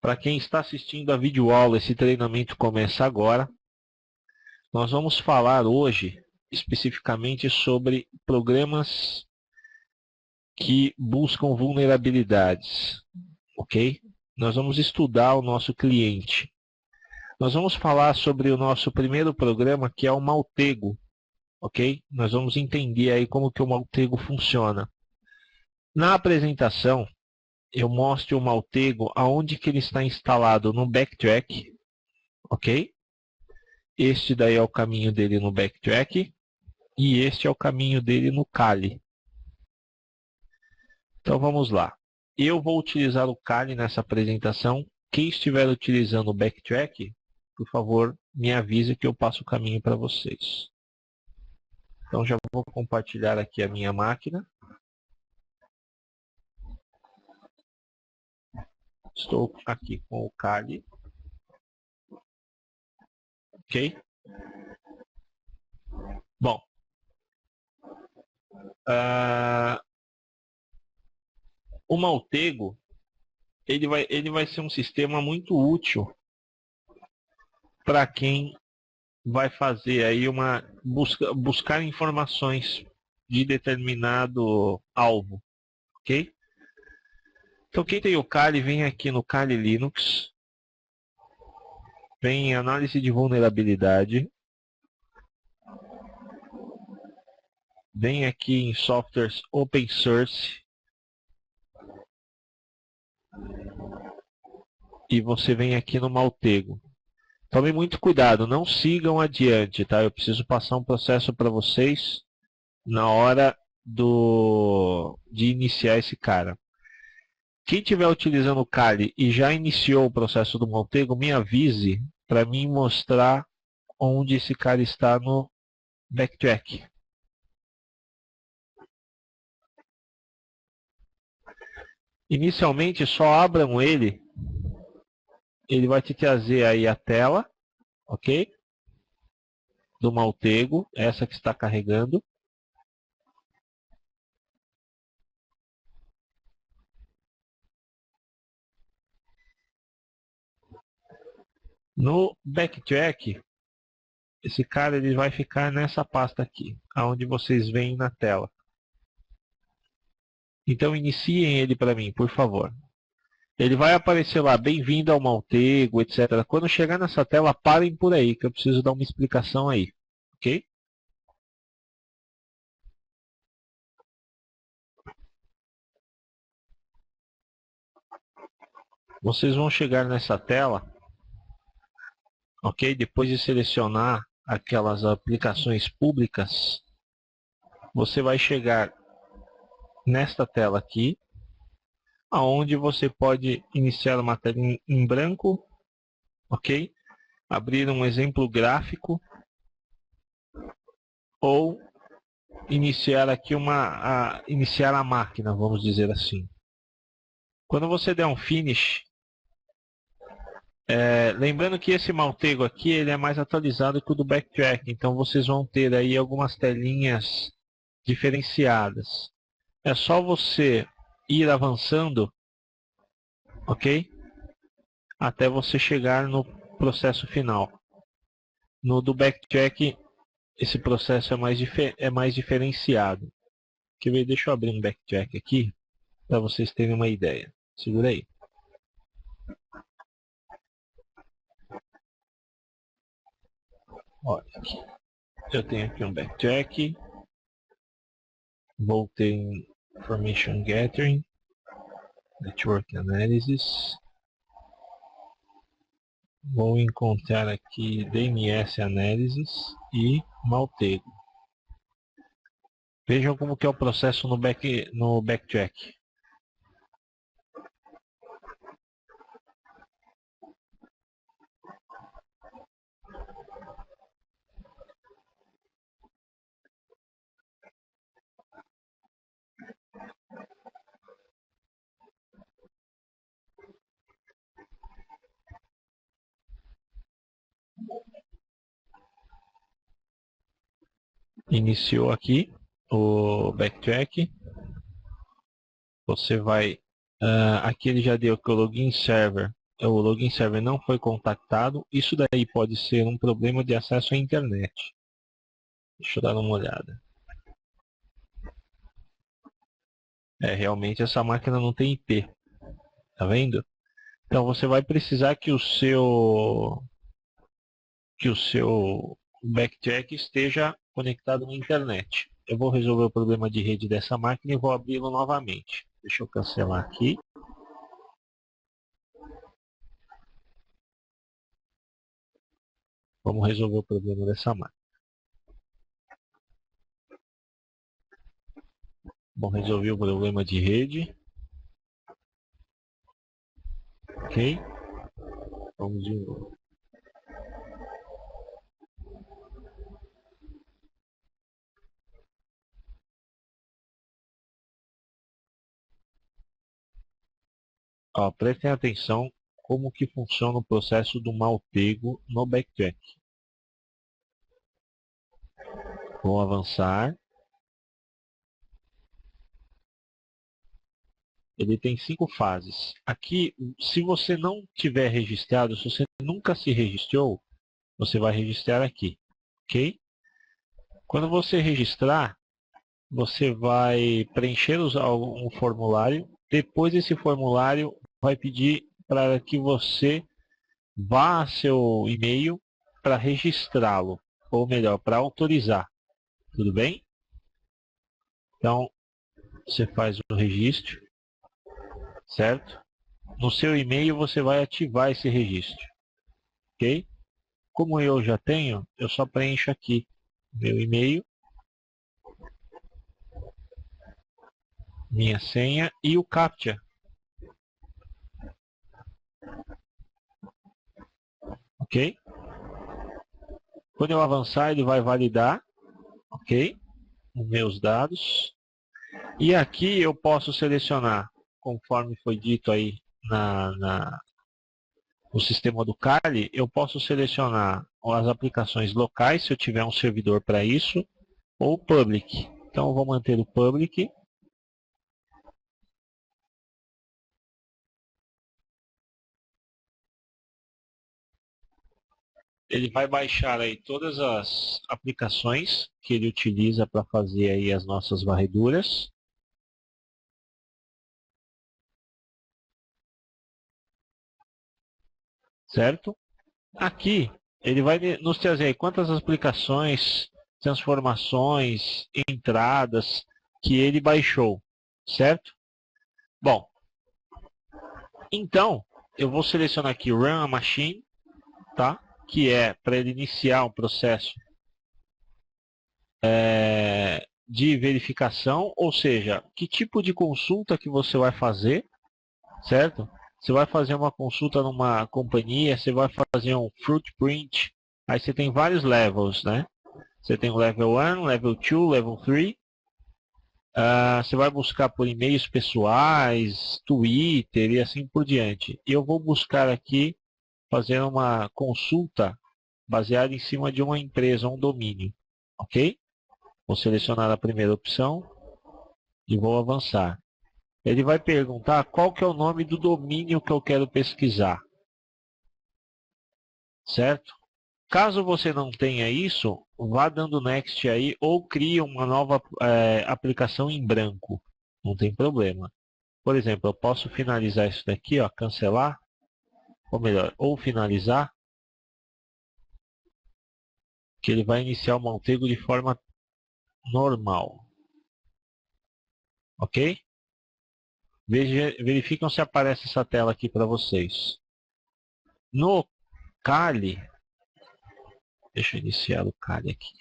Para quem está assistindo a videoaula, esse treinamento começa agora. Nós vamos falar hoje especificamente sobre programas que buscam vulnerabilidades, ok? Nós vamos estudar o nosso cliente. Nós vamos falar sobre o nosso primeiro programa, que é o Maltego, ok? Nós vamos entender aí como que o Maltego funciona. Na apresentação, eu mostro o Maltego aonde que ele está instalado no Backtrack, ok? Este daí é o caminho dele no Backtrack e este é o caminho dele no Kali. Então vamos lá. Eu vou utilizar o Kali nessa apresentação. Quem estiver utilizando o Backtrack, por favor, me avise que eu passo o caminho para vocês. Então já vou compartilhar aqui a minha máquina. Estou aqui com o Kali. Ok? Bom. O Maltego, ele vai ser um sistema muito útil para quem vai fazer aí buscar informações de determinado alvo, ok? Então quem tem o Kali, vem aqui no Kali Linux, vem em análise de vulnerabilidade, vem aqui em softwares open source e você vem aqui no Maltego. Tome muito cuidado, não sigam adiante, tá? Eu preciso passar um processo para vocês na hora de iniciar esse cara. Quem estiver utilizando o Kali e já iniciou o processo do Maltego, me avise para mim mostrar onde esse cara está no Backtrack. Inicialmente, só abram ele. Ele vai te trazer aí a tela, ok? Do Maltego, essa que está carregando. No Backtrack, esse cara ele vai ficar nessa pasta aqui, aonde vocês veem na tela. Então iniciem ele para mim, por favor. Ele vai aparecer lá, bem-vindo ao Maltego, etc. Quando chegar nessa tela, parem por aí, que eu preciso dar uma explicação aí, ok? Vocês vão chegar nessa tela, ok? Depois de selecionar aquelas aplicações públicas, você vai chegar nesta tela aqui, aonde você pode iniciar uma tela em branco, ok? Abrir um exemplo gráfico ou iniciar aqui iniciar a máquina, vamos dizer assim. Quando você der um finish, lembrando que esse Maltego aqui ele é mais atualizado que o do Backtrack, então vocês vão ter aí algumas telinhas diferenciadas. É só você ir avançando, ok? Até você chegar no processo final. No do Backtrack, esse processo é mais diferenciado. Quer ver? Deixa eu abrir um Backtrack aqui, para vocês terem uma ideia. Segura aí. Olha aqui. Eu tenho aqui um Backtrack. Voltei em Information Gathering, Network Analysis. Vou encontrar aqui DNS Analysis e Maltego. Vejam como que é o processo no Backtrack. Iniciou aqui o Backtrack. Você vai... aqui ele já deu que o login server o login server não foi contactado. Isso daí pode ser um problema de acesso à internet. Deixa eu dar uma olhada. Realmente essa máquina não tem IP. Tá vendo? Então você vai precisar que o seu backtrack esteja conectado na internet. Eu vou resolver o problema de rede dessa máquina e vou abri-lo novamente. Deixa eu cancelar aqui. Vamos resolver o problema dessa máquina. Bom, resolvi o problema de rede. Ok. Vamos de novo. Ó, prestem atenção como que funciona o processo do mal pego no backtrack. Vou avançar. Ele tem 5 fases. Aqui, se você não tiver registrado, se você nunca se registrou, você vai registrar aqui, ok? Quando você registrar, você vai preencher um formulário. Depois desse formulário, vai pedir para que você vá a seu e-mail para registrá-lo, ou melhor, para autorizar. Tudo bem? Então, você faz o registro, certo? No seu e-mail você vai ativar esse registro, ok? Como eu já tenho, eu só preencho aqui meu e-mail, minha senha e o CAPTCHA. Ok? Quando eu avançar, ele vai validar, ok? Os meus dados. E aqui eu posso selecionar, conforme foi dito aí no sistema do Kali, eu posso selecionar as aplicações locais, se eu tiver um servidor para isso, ou public. Então eu vou manter o public. Ele vai baixar aí todas as aplicações que ele utiliza para fazer aí as nossas varreduras. Certo? Aqui ele vai nos trazer aí quantas aplicações, transformações, entradas que ele baixou. Certo? Bom, então eu vou selecionar aqui Run a Machine, tá? Que é para ele iniciar um processo de verificação, ou seja, que tipo de consulta que você vai fazer, certo? Você vai fazer uma consulta numa companhia, você vai fazer um footprint, aí você tem vários levels, né? Você tem o level 1, level 2, level 3. Você vai buscar por e-mails pessoais, Twitter e assim por diante. E eu vou buscar aqui fazer uma consulta baseada em cima de uma empresa, um domínio, ok? Vou selecionar a primeira opção e vou avançar. Ele vai perguntar qual que é o nome do domínio que eu quero pesquisar. Certo? Caso você não tenha isso, vá dando next aí ou crie uma nova aplicação em branco. Não tem problema. Por exemplo, eu posso finalizar isso daqui, ó, cancelar, ou melhor, ou finalizar, que ele vai iniciar o Montego de forma normal. Ok? Verificam se aparece essa tela aqui para vocês. No Kali, deixa eu iniciar o Kali aqui.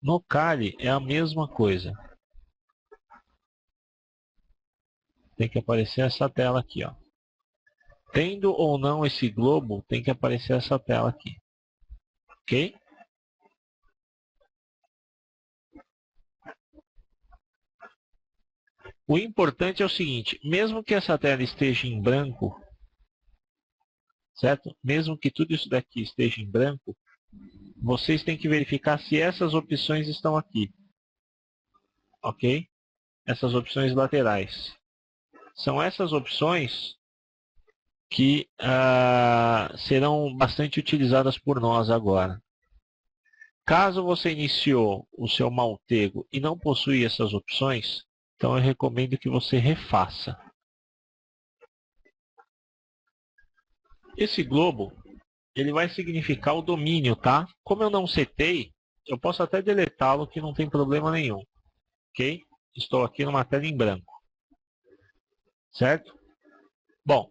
No Kali é a mesma coisa. Tem que aparecer essa tela aqui, ó. Tendo ou não esse globo, tem que aparecer essa tela aqui. Ok? O importante é o seguinte, mesmo que essa tela esteja em branco, certo? Mesmo que tudo isso daqui esteja em branco, vocês têm que verificar se essas opções estão aqui. Ok? Essas opções laterais. São essas opções que serão bastante utilizadas por nós agora. Caso você iniciou o seu Maltego e não possui essas opções, então eu recomendo que você refaça. Esse globo, ele vai significar o domínio, tá? Como eu não setei, eu posso até deletá-lo que não tem problema nenhum. Ok? Estou aqui numa tela em branco. Certo? Bom,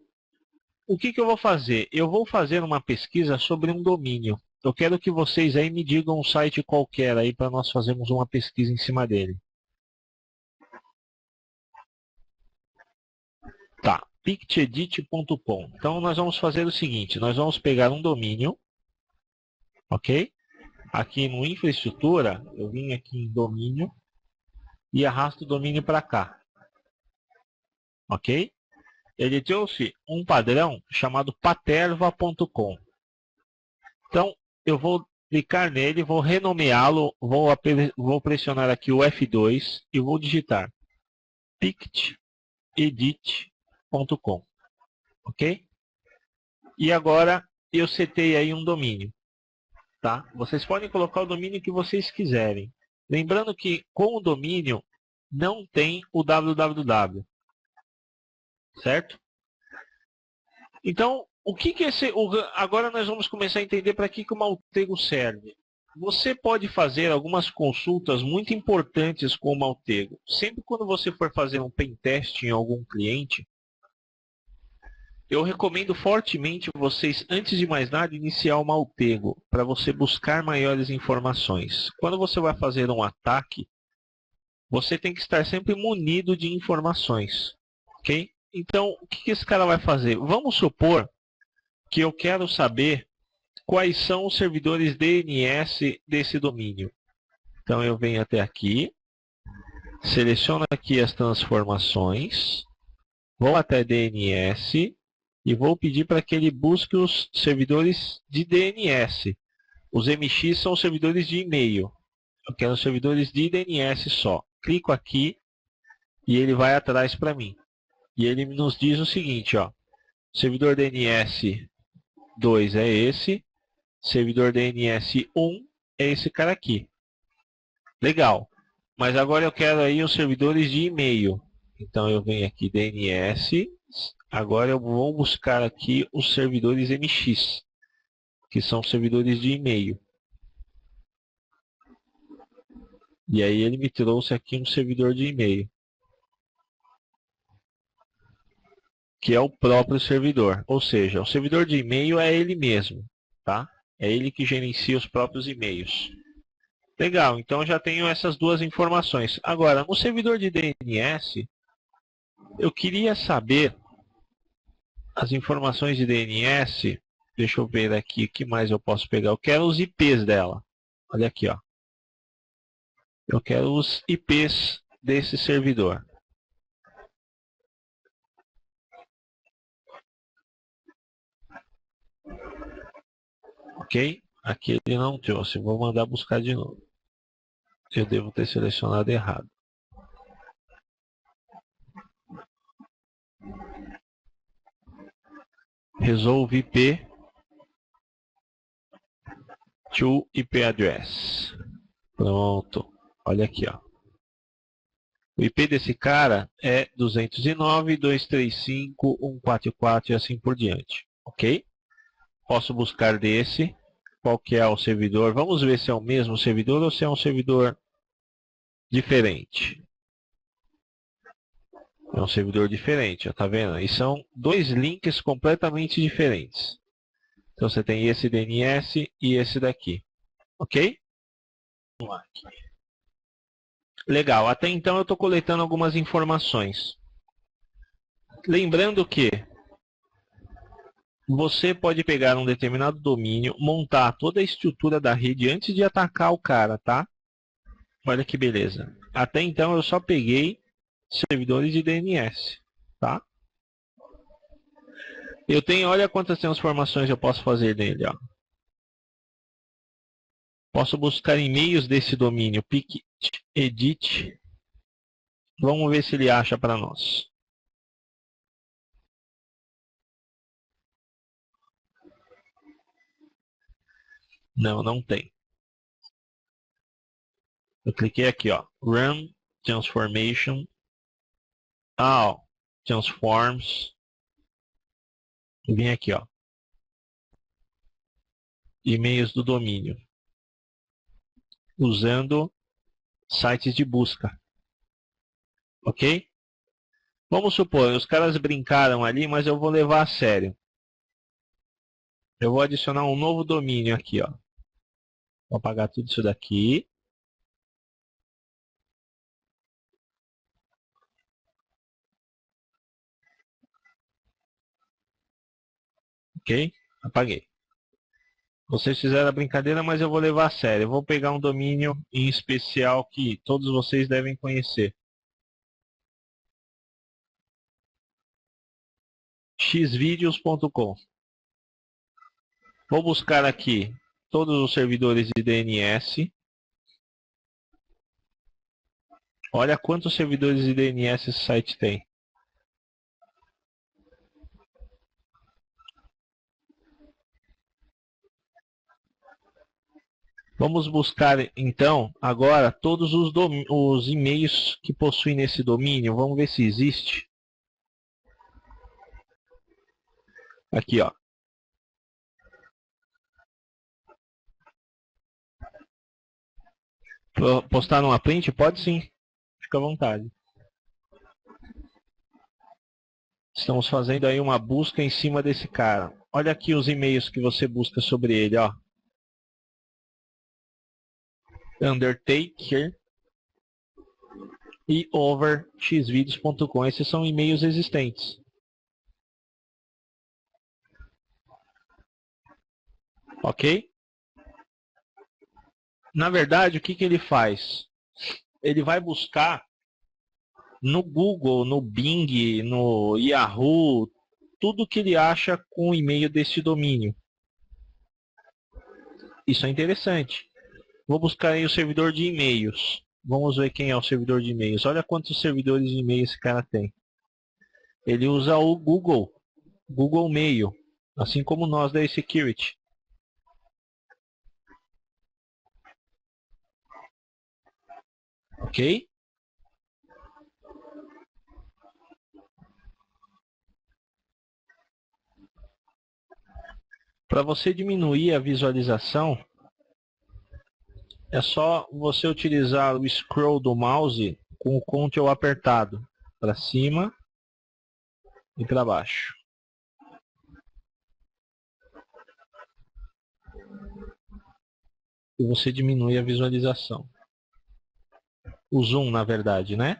o que eu vou fazer? Eu vou fazer uma pesquisa sobre um domínio. Eu quero que vocês aí me digam um site qualquer aí para nós fazermos uma pesquisa em cima dele. Tá, pictedit.com. Então nós vamos fazer o seguinte, nós vamos pegar um domínio, ok? Aqui no infraestrutura, eu vim aqui em domínio e arrasto o domínio para cá, ok? Ele trouxe um padrão chamado paterva.com. Então eu vou clicar nele, vou renomeá-lo, vou pressionar aqui o F2 e vou digitar pictedit.com, ok? E agora eu setei aí um domínio, tá? Vocês podem colocar o domínio que vocês quiserem. Lembrando que com o domínio não tem o www, certo? Então, agora nós vamos começar a entender para que o Maltego serve. Você pode fazer algumas consultas muito importantes com o Maltego. Sempre quando você for fazer um pen test em algum cliente, eu recomendo fortemente vocês, antes de mais nada, iniciar o Maltego, para você buscar maiores informações. Quando você vai fazer um ataque, você tem que estar sempre munido de informações, ok? Então, o que esse cara vai fazer? Vamos supor que eu quero saber quais são os servidores DNS desse domínio. Então, eu venho até aqui, seleciono aqui as transformações, vou até DNS e vou pedir para que ele busque os servidores de DNS. Os MX são os servidores de e-mail. Eu quero os servidores de DNS só. Clico aqui e ele vai atrás para mim. E ele nos diz o seguinte, ó, servidor DNS 2 é esse, servidor DNS 1 é esse cara aqui. Legal. Mas agora eu quero aí os servidores de e-mail. Então eu venho aqui DNS, agora eu vou buscar aqui os servidores MX, que são servidores de e-mail. E aí ele me trouxe aqui um servidor de e-mail, que é o próprio servidor. Ou seja, o servidor de e-mail é ele mesmo, tá? É ele que gerencia os próprios e-mails. Legal, então já tenho essas duas informações. Agora, no servidor de DNS, eu queria saber as informações de DNS. Deixa eu ver aqui o que mais eu posso pegar. Eu quero os IPs dela. Olha aqui, ó. Eu quero os IPs desse servidor. Ok? Aqui ele não trouxe. Vou mandar buscar de novo. Eu devo ter selecionado errado. Resolve IP to IP address. Pronto. Olha aqui, ó. O IP desse cara é 209.235.144 e assim por diante. Ok? Posso buscar desse. Qual que é o servidor? Vamos ver se é o mesmo servidor ou se é um servidor diferente. É um servidor diferente, ó, tá vendo? E são dois links completamente diferentes. Então você tem esse DNS e esse daqui. Ok? Vamos lá aqui. Legal, até então eu estou coletando algumas informações. Lembrando que você pode pegar um determinado domínio, montar toda a estrutura da rede antes de atacar o cara, tá? Olha que beleza. Até então eu só peguei servidores de DNS, tá? Eu tenho, olha quantas transformações eu posso fazer nele, ó. Posso buscar e-mails desse domínio, pictedit. Vamos ver se ele acha para nós. Não, não tem. Eu cliquei aqui, ó, Run Transformation, Transforms, e vim aqui, ó, e-mails do domínio, usando sites de busca, ok? Vamos supor, os caras brincaram ali, mas eu vou levar a sério. Eu vou adicionar um novo domínio aqui, ó. Vou apagar tudo isso daqui. Ok? Apaguei. Vocês fizeram a brincadeira, mas eu vou levar a sério. Eu vou pegar um domínio em especial que todos vocês devem conhecer. xvideos.com. Vou buscar aqui todos os servidores de DNS. Olha quantos servidores de DNS esse site tem. Vamos buscar então agora todos os e-mails que possuem nesse domínio. Vamos ver se existe. Aqui, ó. Postar numa print? Pode sim. Fica à vontade. Estamos fazendo aí uma busca em cima desse cara. Olha aqui os e-mails que você busca sobre ele, ó. Undertaker e overxvideos.com. Esses são e-mails existentes. Ok? Na verdade, o que ele faz? Ele vai buscar no Google, no Bing, no Yahoo, tudo que ele acha com o e-mail deste domínio. Isso é interessante. Vou buscar aí o servidor de e-mails. Vamos ver quem é o servidor de e-mails. Olha quantos servidores de e-mail esse cara tem. Ele usa o Google Mail, assim como nós da eSecurity. Ok? Para você diminuir a visualização, é só você utilizar o scroll do mouse com o Ctrl apertado para cima e para baixo. E você diminui a visualização. O zoom, na verdade, né?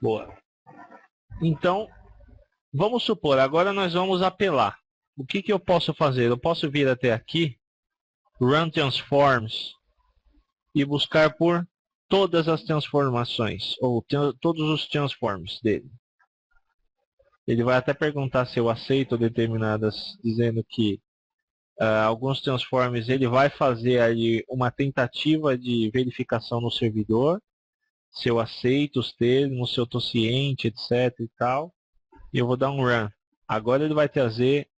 Boa. Então, vamos supor, agora nós vamos apelar. O que eu posso fazer? Eu posso vir até aqui, Run Transforms, e buscar por todas as transformações, ou todos os transforms dele. Ele vai até perguntar se eu aceito determinadas, dizendo que alguns transforms ele vai fazer aí uma tentativa de verificação no servidor, se eu aceito os termos, se eu estou ciente, etc e tal, e eu vou dar um run. Agora ele vai trazer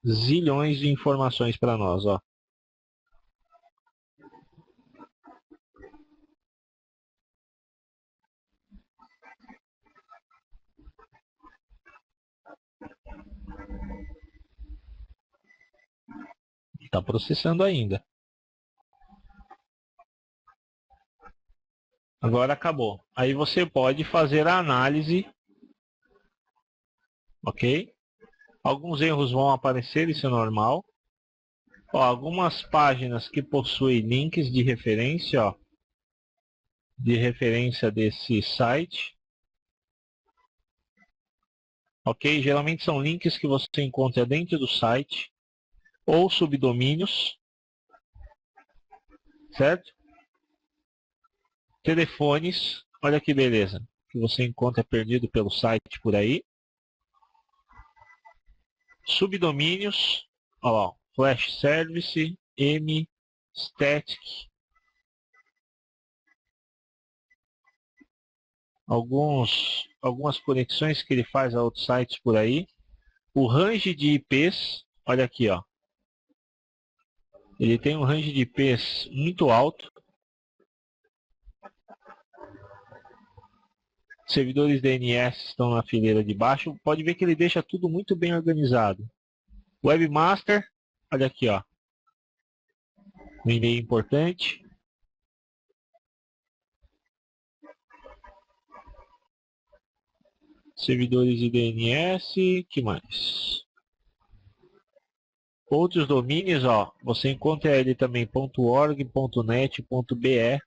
zilhões de informações para nós, ó. Está processando ainda. Agora acabou. Aí você pode fazer a análise, ok? Alguns erros vão aparecer, isso é normal. Ó, algumas páginas que possuem links de referência, ó, de referência desse site. Ok? Geralmente são links que você encontra dentro do site ou subdomínios, certo? Telefones, olha que beleza, que você encontra perdido pelo site por aí. Subdomínios, ó, Flash Service, M, Static, algumas conexões que ele faz a outros sites por aí. O range de IPs, olha aqui, ó. Ele tem um range de IPs muito alto. Servidores DNS estão na fileira de baixo. Pode ver que ele deixa tudo muito bem organizado. Webmaster, olha aqui, ó. Um e-mail importante. Servidores de DNS, que mais? Outros domínios, ó, você encontra ele também .org, .net, .br,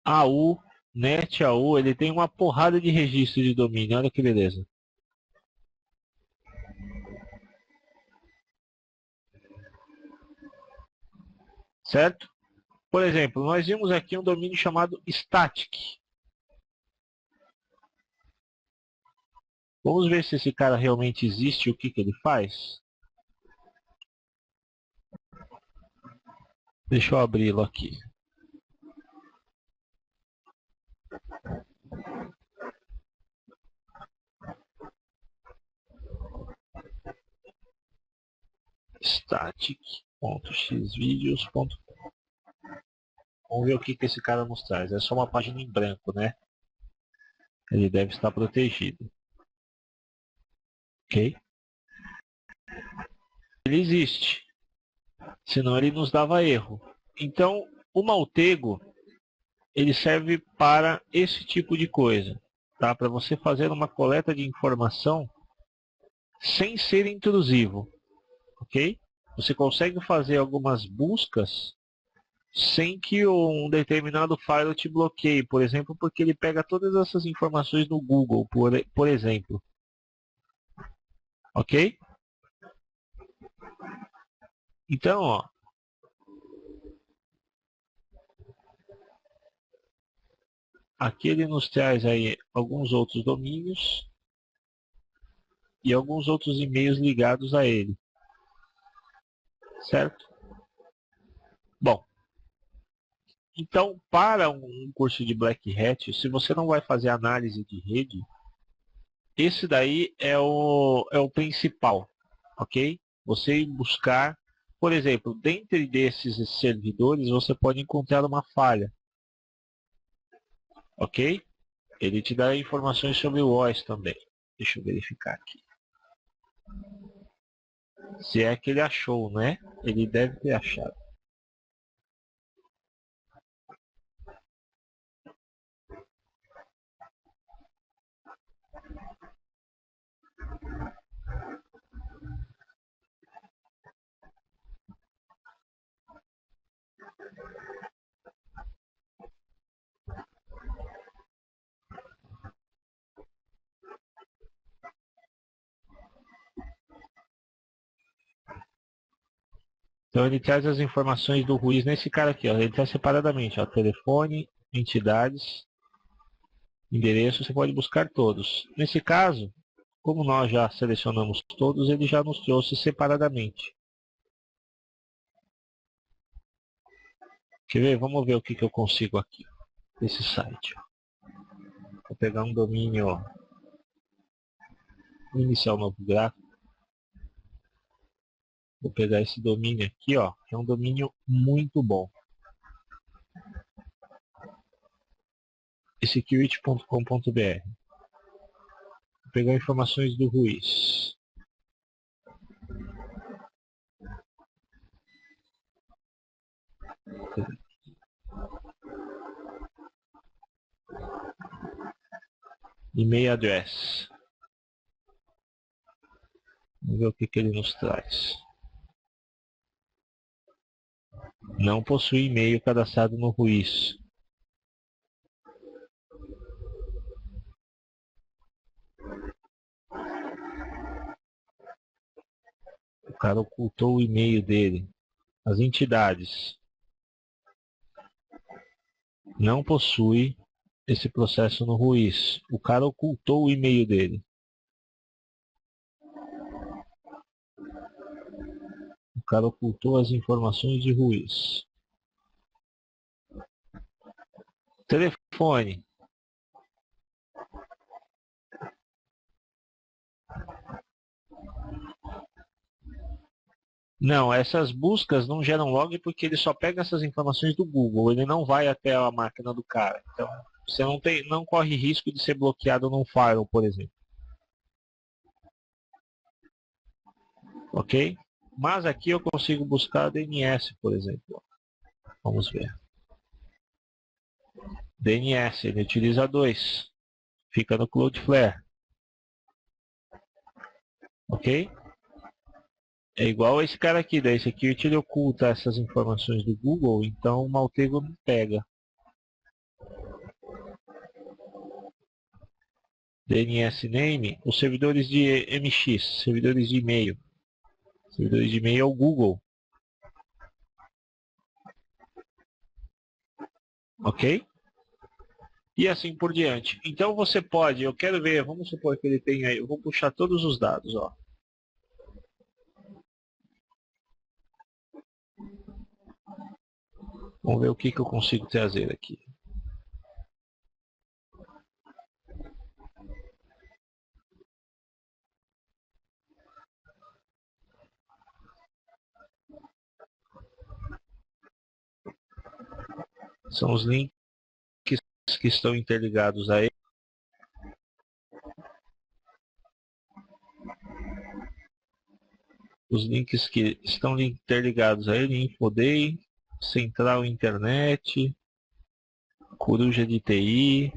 AU, NET, AU, ele tem uma porrada de registro de domínio, olha que beleza. Certo? Por exemplo, nós vimos aqui um domínio chamado Static. Vamos ver se esse cara realmente existe e o que ele faz. Deixa eu abri-lo aqui. Static.xvideos.com. Vamos ver o que esse cara nos traz. É só uma página em branco, né? Ele deve estar protegido. Ok? Ele existe. Senão ele nos dava erro. Então, o Maltego, ele serve para esse tipo de coisa. Tá? Para você fazer uma coleta de informação sem ser intrusivo. Ok? Você consegue fazer algumas buscas sem que um determinado file te bloqueie, por exemplo, porque ele pega todas essas informações no Google, por exemplo. Ok? Então, ó, aqui ele nos traz aí alguns outros domínios e alguns outros e-mails ligados a ele. Certo? Bom, então para um curso de Black Hat, se você não vai fazer análise de rede, esse daí é o principal, ok? Você ir buscar, por exemplo, dentro desses servidores você pode encontrar uma falha, ok? Ele te dá informações sobre o OS também. Deixa eu verificar aqui. Se é que ele achou, né? Ele deve ter achado. Então ele traz as informações do Ruiz nesse cara aqui, ó. Ele traz separadamente, ó, telefone, entidades, endereço, você pode buscar todos. Nesse caso, como nós já selecionamos todos, ele já nos trouxe separadamente. Quer ver? Vamos ver o que eu consigo aqui nesse site. Vou pegar um domínio, ó, iniciar um novo gráfico. Vou pegar esse domínio aqui, ó, que é um domínio muito bom. security.com.br. Vou pegar informações do Ruiz. E-mail address. Vamos ver o que ele nos traz. Não possui e-mail cadastrado no Ruiz. O cara ocultou o e-mail dele. As entidades. Não possui esse processo no Ruiz. O cara ocultou o e-mail dele. O cara ocultou as informações de Ruiz. Telefone. Não, essas buscas não geram log porque ele só pega essas informações do Google, ele não vai até a máquina do cara. Então, você não corre risco de ser bloqueado num firewall, por exemplo. Ok? Mas aqui eu consigo buscar DNS, por exemplo. Vamos ver. DNS, ele utiliza 2. Fica no Cloudflare. Ok? É igual esse cara aqui, daí esse aqui ele oculta essas informações do Google, então o Maltego não pega. DNS name, os servidores de MX, servidores de e-mail. Servidores de e-mail é o Google. Ok? E assim por diante. Então você pode, eu quero ver, vamos supor que ele tem aí, eu vou puxar todos os dados, ó. Vamos ver o que eu consigo trazer aqui. São os links que estão interligados a ele. Os links que estão interligados a ele, Infoday, Central Internet, Coruja de TI.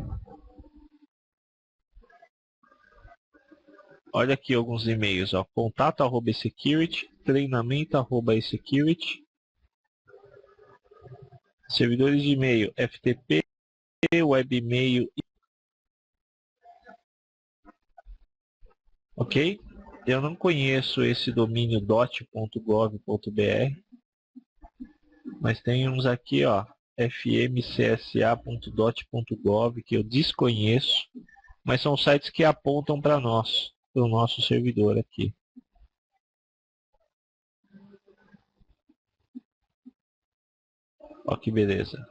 Olha aqui alguns e-mails, ó. Contato@security, treinamento@security, servidores de e-mail, FTP, webmail. Ok? Eu não conheço esse domínio dot.gov.br, mas tem uns aqui, ó, fmcsa.dot.gov, que eu desconheço, mas são sites que apontam para nós, para o nosso servidor aqui. Ó que beleza.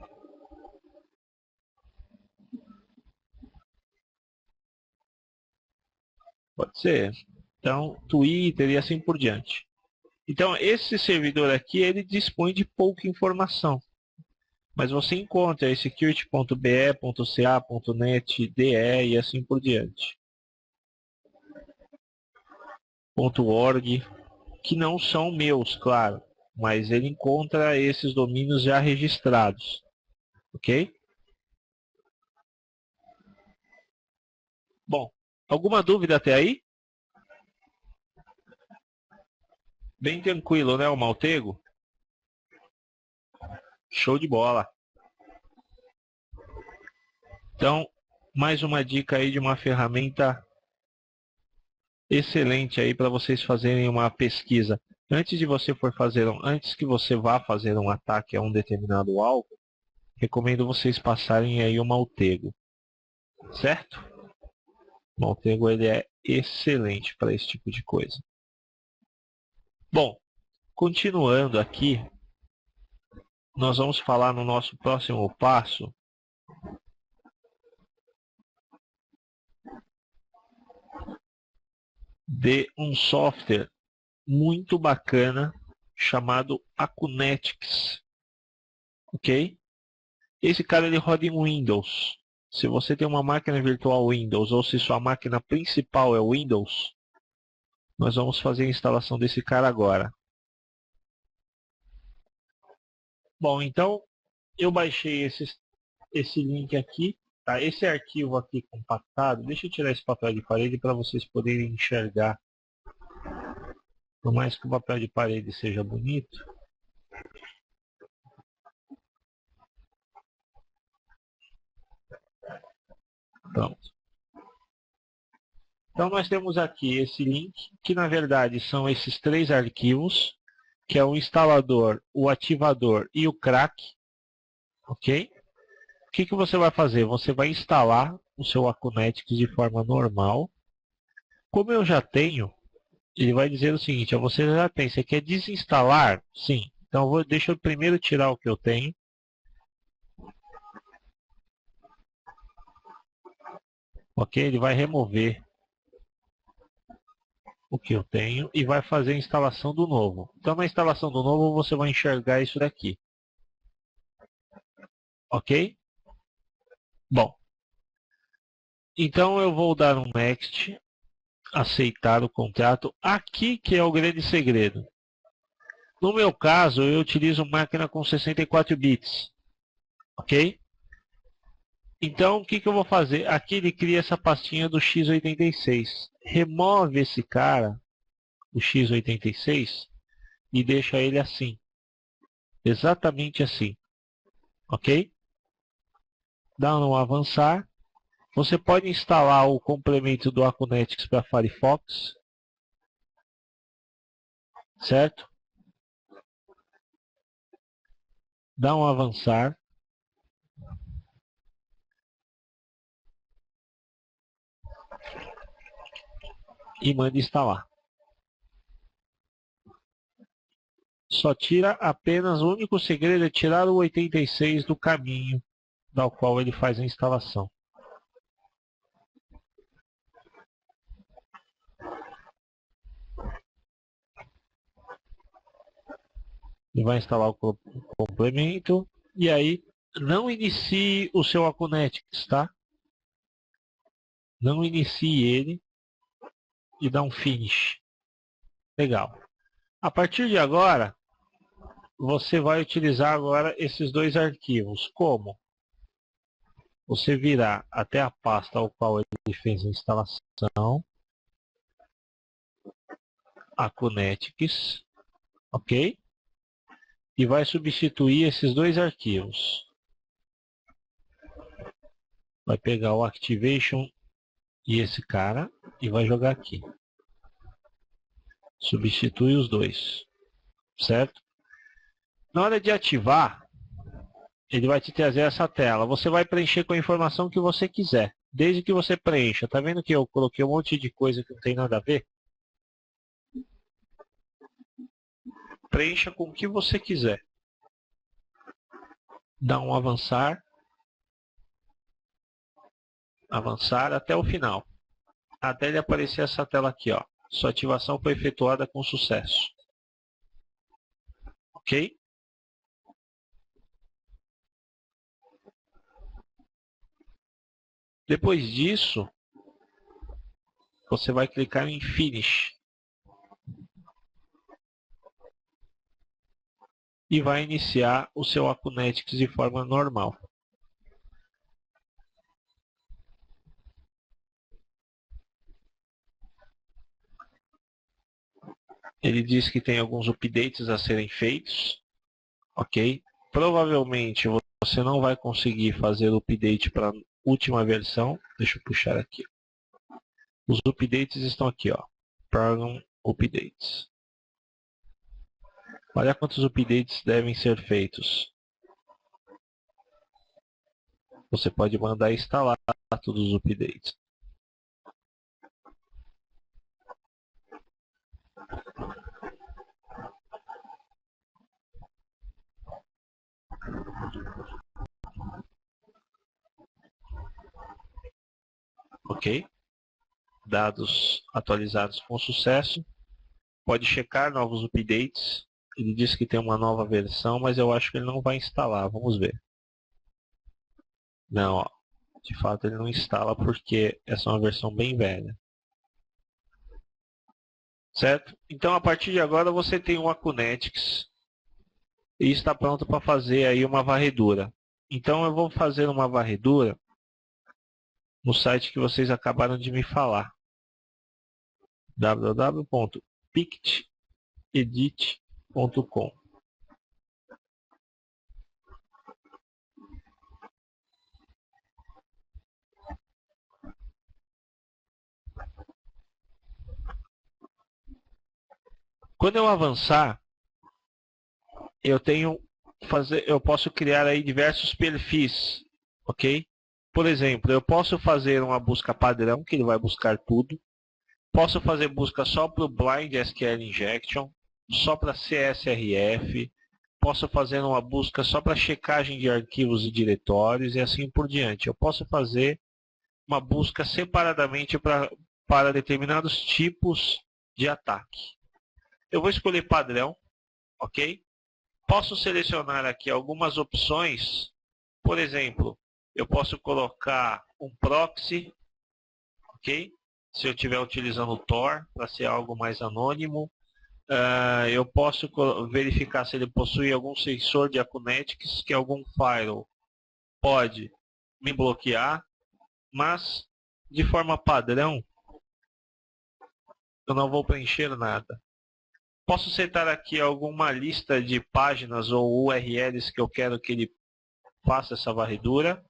Pode ser. Então, Twitter e assim por diante. Então, esse servidor aqui, ele dispõe de pouca informação. Mas você encontra security.be.ca.net, DE e assim por diante. .org, que não são meus, claro, mas ele encontra esses domínios já registrados. Ok? Bom, alguma dúvida até aí? Bem tranquilo, né, o Maltego? Show de bola. Então, mais uma dica aí de uma ferramenta excelente aí para vocês fazerem uma pesquisa. Antes que você vá fazer um ataque a um determinado alvo, recomendo vocês passarem aí o Maltego, certo? O Maltego ele é excelente para esse tipo de coisa. Bom, continuando aqui, nós vamos falar no nosso próximo passo de um software muito bacana chamado Acunetics, ok? Esse cara ele roda em Windows. Se você tem uma máquina virtual Windows ou se sua máquina principal é Windows, nós vamos fazer a instalação desse cara agora. Bom, então eu baixei esse link aqui, tá? Esse arquivo aqui compactado. Deixa eu tirar esse papel de parede para vocês poderem enxergar. Por mais que o papel de parede seja bonito. Pronto. Então nós temos aqui esse link, que na verdade são esses 3 arquivos, que é o instalador, o ativador e o crack, ok? O que você vai fazer? Você vai instalar o seu Acunetics de forma normal. Como eu já tenho, ele vai dizer o seguinte, você já tem, você quer desinstalar? Sim. Então deixa eu primeiro tirar o que eu tenho. Ok? Ele vai remover o que eu tenho e vai fazer a instalação do novo. Então, na instalação do novo, você vai enxergar isso daqui. Ok? Bom, então eu vou dar um Next, aceitar o contrato. Aqui que é o grande segredo. No meu caso, eu utilizo máquina com 64 bits. Ok? Então, o que eu vou fazer? Aqui ele cria essa pastinha do x86. Remove esse cara, o x86, e deixa ele assim. Exatamente assim. Ok? Dá um avançar. Você pode instalar o complemento do Acunetics para Firefox. Certo? Dá um avançar. E manda instalar. Só tira apenas, o único segredo é tirar o 86 do caminho do qual ele faz a instalação. Ele vai instalar o complemento e aí não inicie o seu Acunetics, tá? Não inicie ele e dá um finish. Legal. A partir de agora, você vai utilizar agora esses dois arquivos. Como? Você virá até a pasta ao qual ele fez a instalação, Acunetics, ok? E vai substituir esses dois arquivos. Vai pegar o Activation e esse cara e vai jogar aqui. Substitui os dois, certo? Na hora de ativar, ele vai te trazer essa tela. Você vai preencher com a informação que você quiser, desde que você preencha. Tá vendo que eu coloquei um monte de coisa que não tem nada a ver? Preencha com o que você quiser. Dá um avançar. Avançar até o final. Até ele aparecer essa tela aqui, ó. Sua ativação foi efetuada com sucesso. Ok? Depois disso, você vai clicar em Finish. E vai iniciar o seu Acunetics de forma normal. Ele diz que tem alguns updates a serem feitos. Ok? Provavelmente você não vai conseguir fazer o update para a última versão. Deixa eu puxar aqui. Os updates estão aqui, ó. Program Updates. Olha quantos updates devem ser feitos. Você pode mandar instalar todos os updates. Ok? Dados atualizados com sucesso. Pode checar novos updates. Ele diz que tem uma nova versão, mas eu acho que ele não vai instalar. Vamos ver. Não, ó. De fato ele não instala porque essa é uma versão bem velha. Certo? Então a partir de agora você tem um Acunetics e está pronto para fazer aí uma varredura. Então eu vou fazer uma varredura no site que vocês acabaram de me falar. www.pictedit.com. Quando eu avançar, eu posso criar aí diversos perfis, ok? Por exemplo, eu posso fazer uma busca padrão, que ele vai buscar tudo. Posso fazer busca só para o Blind SQL Injection, só para CSRF. Posso fazer uma busca só para checagem de arquivos e diretórios e assim por diante. Eu posso fazer uma busca separadamente para determinados tipos de ataque. Eu vou escolher padrão, ok? Posso selecionar aqui algumas opções. Por exemplo, eu posso colocar um proxy, ok? Se eu estiver utilizando o Tor para ser algo mais anônimo. Eu posso verificar se ele possui algum sensor de Acunetics, que algum firewall pode me bloquear, mas de forma padrão eu não vou preencher nada. Posso setar aqui alguma lista de páginas ou URLs que eu quero que ele faça essa varredura,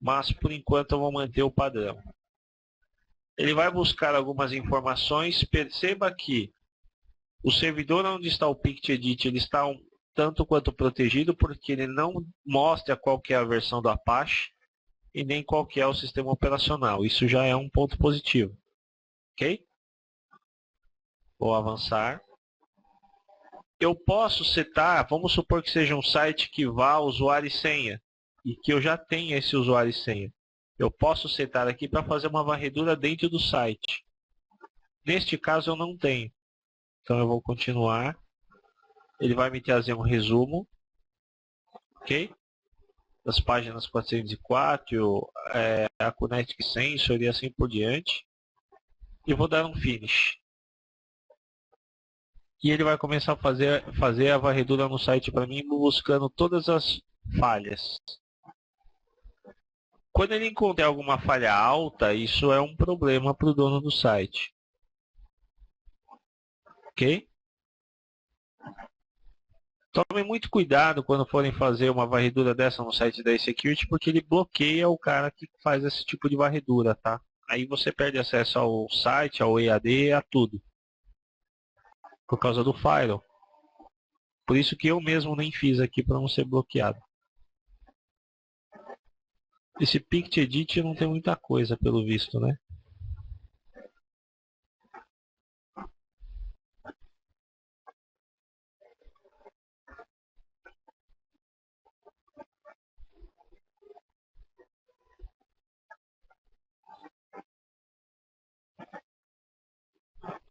mas por enquanto eu vou manter o padrão. Ele vai buscar algumas informações. Perceba que o servidor onde está o PictEdit ele está um tanto quanto protegido, porque ele não mostra qual que é a versão do Apache e nem qual que é o sistema operacional. Isso já é um ponto positivo. Ok? Vou avançar. Eu posso setar, vamos supor que seja um site que vá usuário e senha, e que eu já tenha esse usuário e senha. Eu posso setar aqui para fazer uma varredura dentro do site. Neste caso eu não tenho. Então eu vou continuar. Ele vai me trazer um resumo, ok? Das páginas 404, a Kinetic Sensor e assim por diante. E vou dar um Finish. E ele vai começar a fazer a varredura no site para mim, buscando todas as falhas. Quando ele encontrar alguma falha alta, isso é um problema para o dono do site. Ok? Tomem muito cuidado quando forem fazer uma varredura dessa no site da eSecurity, porque ele bloqueia o cara que faz esse tipo de varredura, tá? Aí você perde acesso ao site, ao EAD, a tudo. Por causa do firewall. Por isso que eu mesmo nem fiz aqui para não ser bloqueado. Esse PictEdit não tem muita coisa pelo visto, né?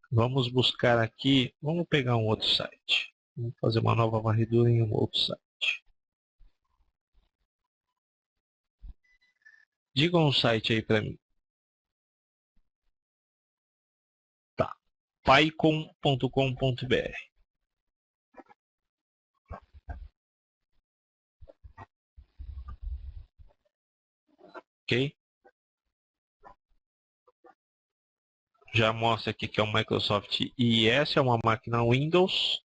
Vamos buscar aqui, vamos pegar um outro site. Vamos fazer uma nova varredura em um outro site. Diga um site aí para mim. Tá. Pycom.com.br. Ok? Já mostra aqui que é um Microsoft IIS, é uma máquina Windows.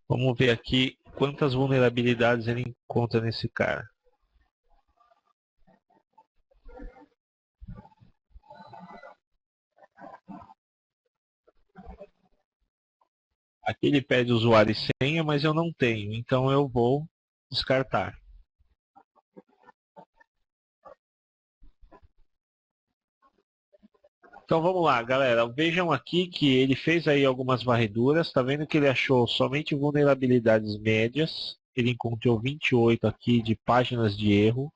Vamos ver aqui quantas vulnerabilidades ele encontra nesse cara. Aqui ele pede usuário e senha, mas eu não tenho, então eu vou descartar. Então vamos lá, galera. Vejam aqui que ele fez aí algumas varreduras. Está vendo que ele achou somente vulnerabilidades médias. Ele encontrou 28 aqui de páginas de erro.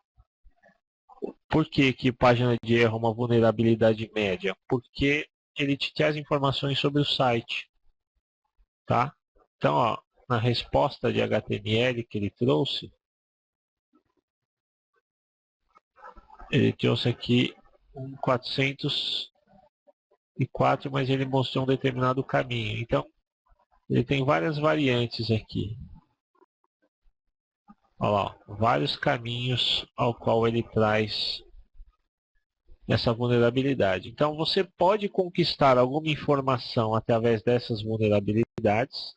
Por que página de erro é uma vulnerabilidade média? Porque ele te traz informações sobre o site. Tá? Então, ó, na resposta de HTML que ele trouxe aqui um 404, mas ele mostrou um determinado caminho. Então, ele tem várias variantes aqui. Olha lá, vários caminhos ao qual ele traz essa vulnerabilidade. Então, você pode conquistar alguma informação através dessas vulnerabilidades.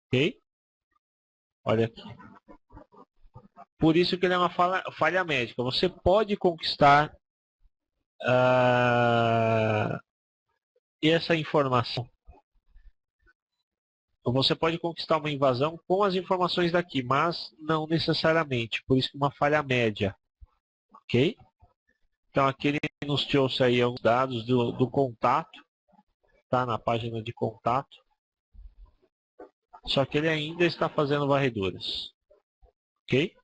Ok? Olha aqui. Por isso que ele é uma falha médica. Você pode conquistar essa informação. Você pode conquistar uma invasão com as informações daqui, mas não necessariamente. Por isso que uma falha média. Ok? Então aqui ele nos trouxe aí alguns dados do contato. Tá na página de contato. só que ele ainda está fazendo varreduras. Ok?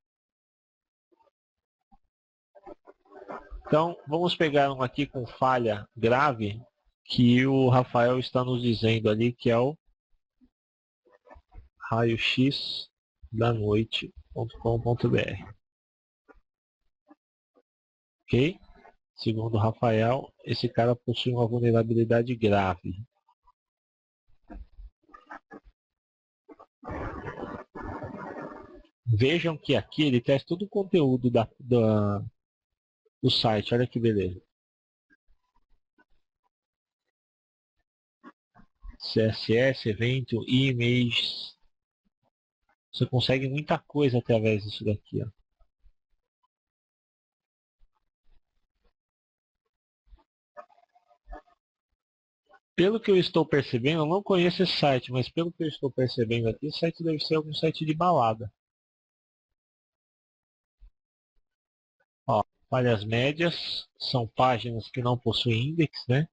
Então, vamos pegar um aqui com falha grave, que o Rafael está nos dizendo ali, que é o raio-x da noite.com.br. Ok? Segundo o Rafael, esse cara possui uma vulnerabilidade grave. Vejam que aqui ele testa todo o conteúdo do site. Olha que beleza. CSS, evento, images. Você consegue muita coisa através disso daqui. Ó. Pelo que eu estou percebendo, eu não conheço esse site, mas pelo que eu estou percebendo aqui, esse site deve ser algum site de balada. Ó, falhas médias são páginas que não possuem index, né?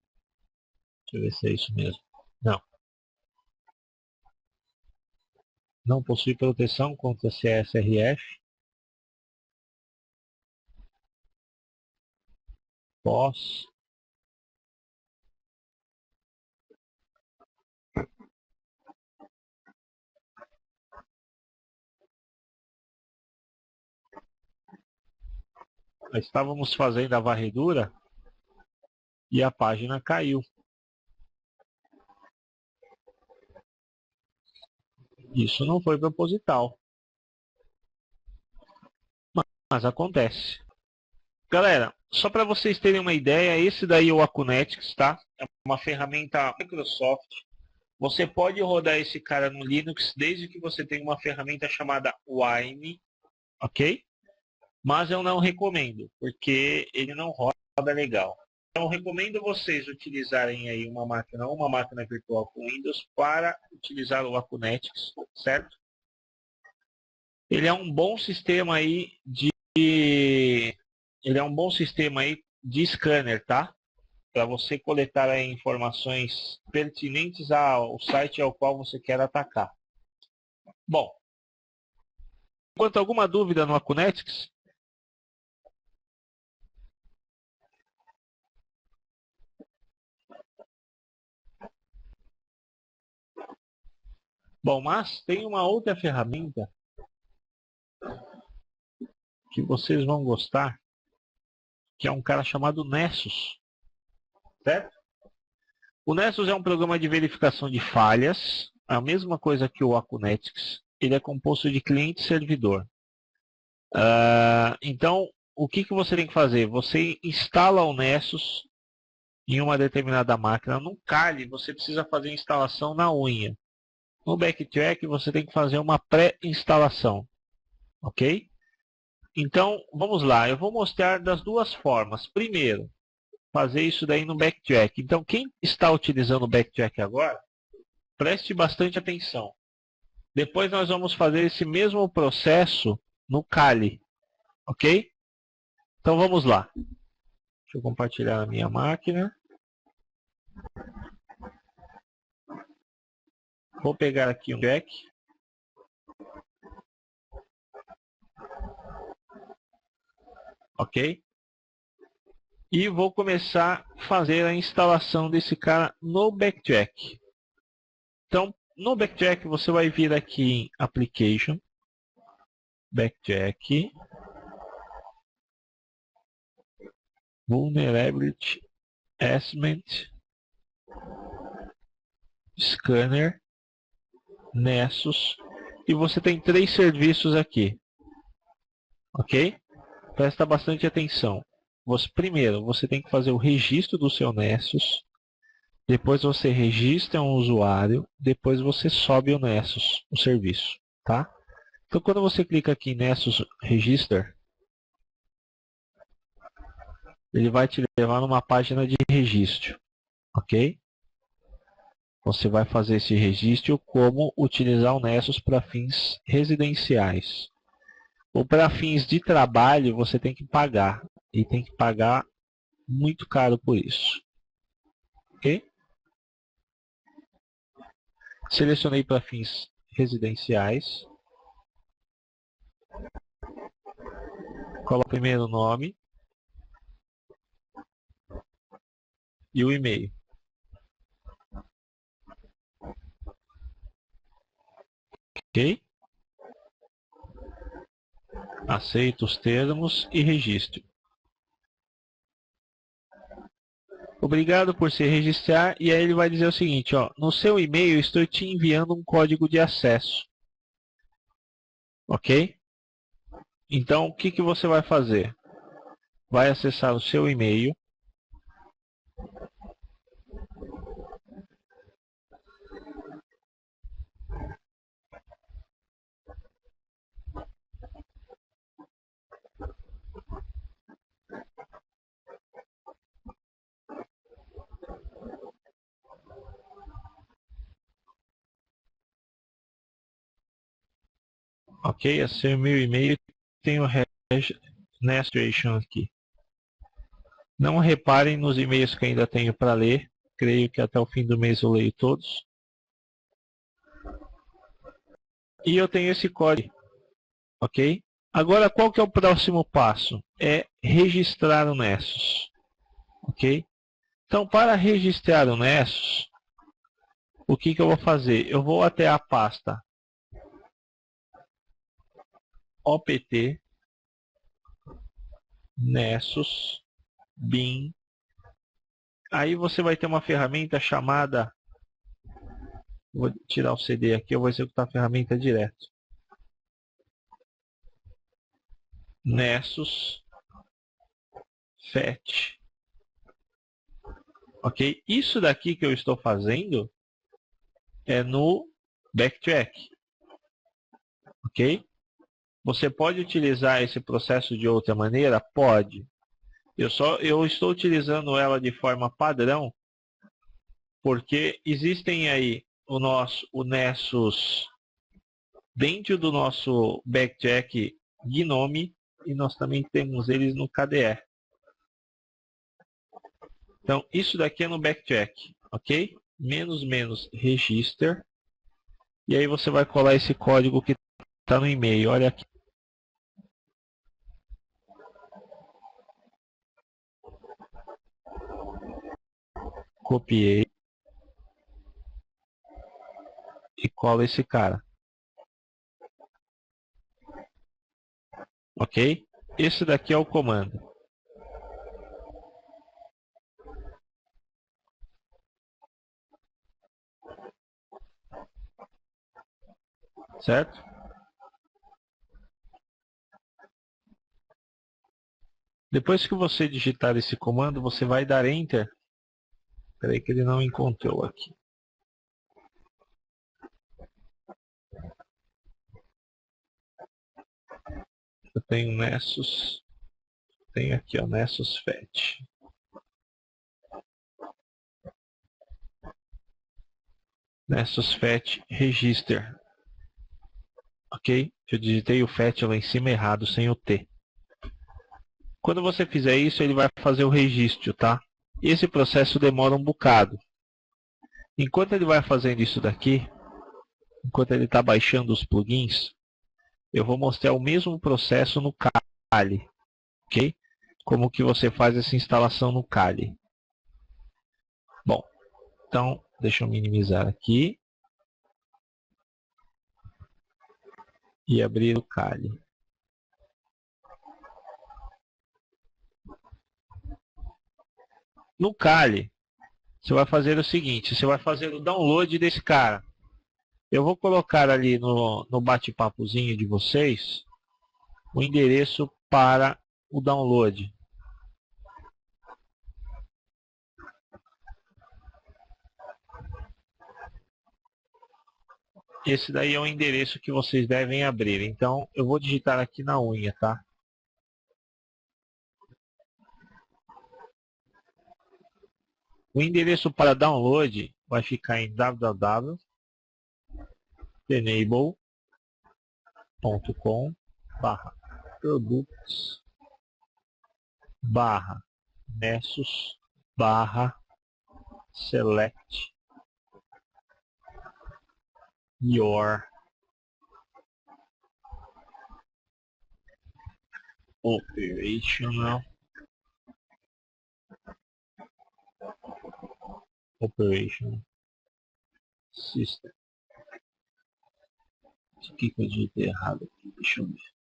Deixa eu ver se é isso mesmo. Não. Não possui proteção contra CSRF. Pós. Estávamos fazendo a varredura e a página caiu. Isso não foi proposital. Mas acontece. Galera, só para vocês terem uma ideia, esse daí é o Acunetics, tá? É uma ferramenta Microsoft. Você pode rodar esse cara no Linux desde que você tenha uma ferramenta chamada Wine, ok? Mas eu não recomendo, porque ele não roda legal. Então, eu recomendo vocês utilizarem aí uma máquina virtual com Windows para utilizar o Acunetics, certo? Ele é um bom sistema aí de scanner, tá? Para você coletar aí informações pertinentes ao site ao qual você quer atacar. Bom, enquanto alguma dúvida no Acunetics? Bom, mas tem uma outra ferramenta que vocês vão gostar, que é um cara chamado Nessus, certo? O Nessus é um programa de verificação de falhas, a mesma coisa que o Acunetics. Ele é composto de cliente e servidor. Então, o que você tem que fazer? Você instala o Nessus em uma determinada máquina. No Kali, você precisa fazer a instalação na unha. No Backtrack, você tem que fazer uma pré-instalação. Ok? Então, vamos lá. Eu vou mostrar das duas formas. Primeiro, fazer isso daí no Backtrack. Então, quem está utilizando o Backtrack agora, preste bastante atenção. Depois nós vamos fazer esse mesmo processo no Kali. Ok? Então, vamos lá. Deixa eu compartilhar a minha máquina. Vou pegar aqui um jack. Ok? E vou começar a fazer a instalação desse cara no Backtrack. Então, no Backtrack você vai vir aqui em Application, Backtrack, Vulnerability Assessment, Scanner, Nessus, e você tem 3 serviços aqui. Ok? Presta bastante atenção. Primeiro, você tem que fazer o registro do seu Nessus. Depois você registra um usuário. Depois você sobe o Nessus, o serviço. Tá? Então, quando você clica aqui em Nessus Register, ele vai te levar numa página de registro. Ok? Você vai fazer esse registro como utilizar o Nessus para fins residenciais. Ou para fins de trabalho, você tem que pagar. E tem que pagar muito caro por isso. Ok? Selecionei para fins residenciais. Coloca o primeiro nome e o e-mail. Ok? Aceito os termos e registro. Obrigado por se registrar. E aí ele vai dizer o seguinte, ó, no seu e-mail estou te enviando um código de acesso. Ok? Então, o que você vai fazer? Vai acessar o seu e-mail. Ok? Esse é o meu e-mail. Tem o registration aqui. Não reparem nos e-mails que ainda tenho para ler. Creio que até o fim do mês eu leio todos. E eu tenho esse código. Ok? Agora, qual que é o próximo passo? É registrar o Nessus. Ok? Então, para registrar o Nessus, o que eu vou fazer? Eu vou até a pasta opt Nessus bin. Aí você vai ter uma ferramenta chamada, vou tirar o CD aqui, eu vou executar a ferramenta direto. Nessus fetch. Ok? Isso daqui que eu estou fazendo é no backtrack. Ok? Você pode utilizar esse processo de outra maneira? Pode. Eu estou utilizando ela de forma padrão porque existem aí o Nessus dentro do nosso backtrack Gnome e nós também temos eles no KDE. Então, isso daqui é no backtrack, ok? Menos register. E aí você vai colar esse código que está no e-mail. Olha aqui. Copiei. E colo esse cara. Ok? Esse daqui é o comando. Certo? Depois que você digitar esse comando, você vai dar Enter. Espera aí que ele não encontrou aqui. Eu tenho Nessus. Tenho aqui, ó, Nessus Fetch. Nessus Fetch Register. Ok? Eu digitei o Fetch lá em cima errado, sem o T. Quando você fizer isso, ele vai fazer o registro, tá? Esse processo demora um bocado. Enquanto ele vai fazendo isso daqui, enquanto ele está baixando os plugins, eu vou mostrar o mesmo processo no Kali, ok? Como que você faz essa instalação no Kali. Bom, então deixa eu minimizar aqui e abrir o Kali. No Kali, você vai fazer o seguinte, você vai fazer o download desse cara. Eu vou colocar ali no bate-papozinho de vocês o endereço para o download. Esse daí é o endereço que vocês devem abrir. Então, eu vou digitar aqui na unha, tá? O endereço para download vai ficar em www.tenable.com/products/nessus/select your Operational System. O que eu digitei errado aqui? Deixa eu ver.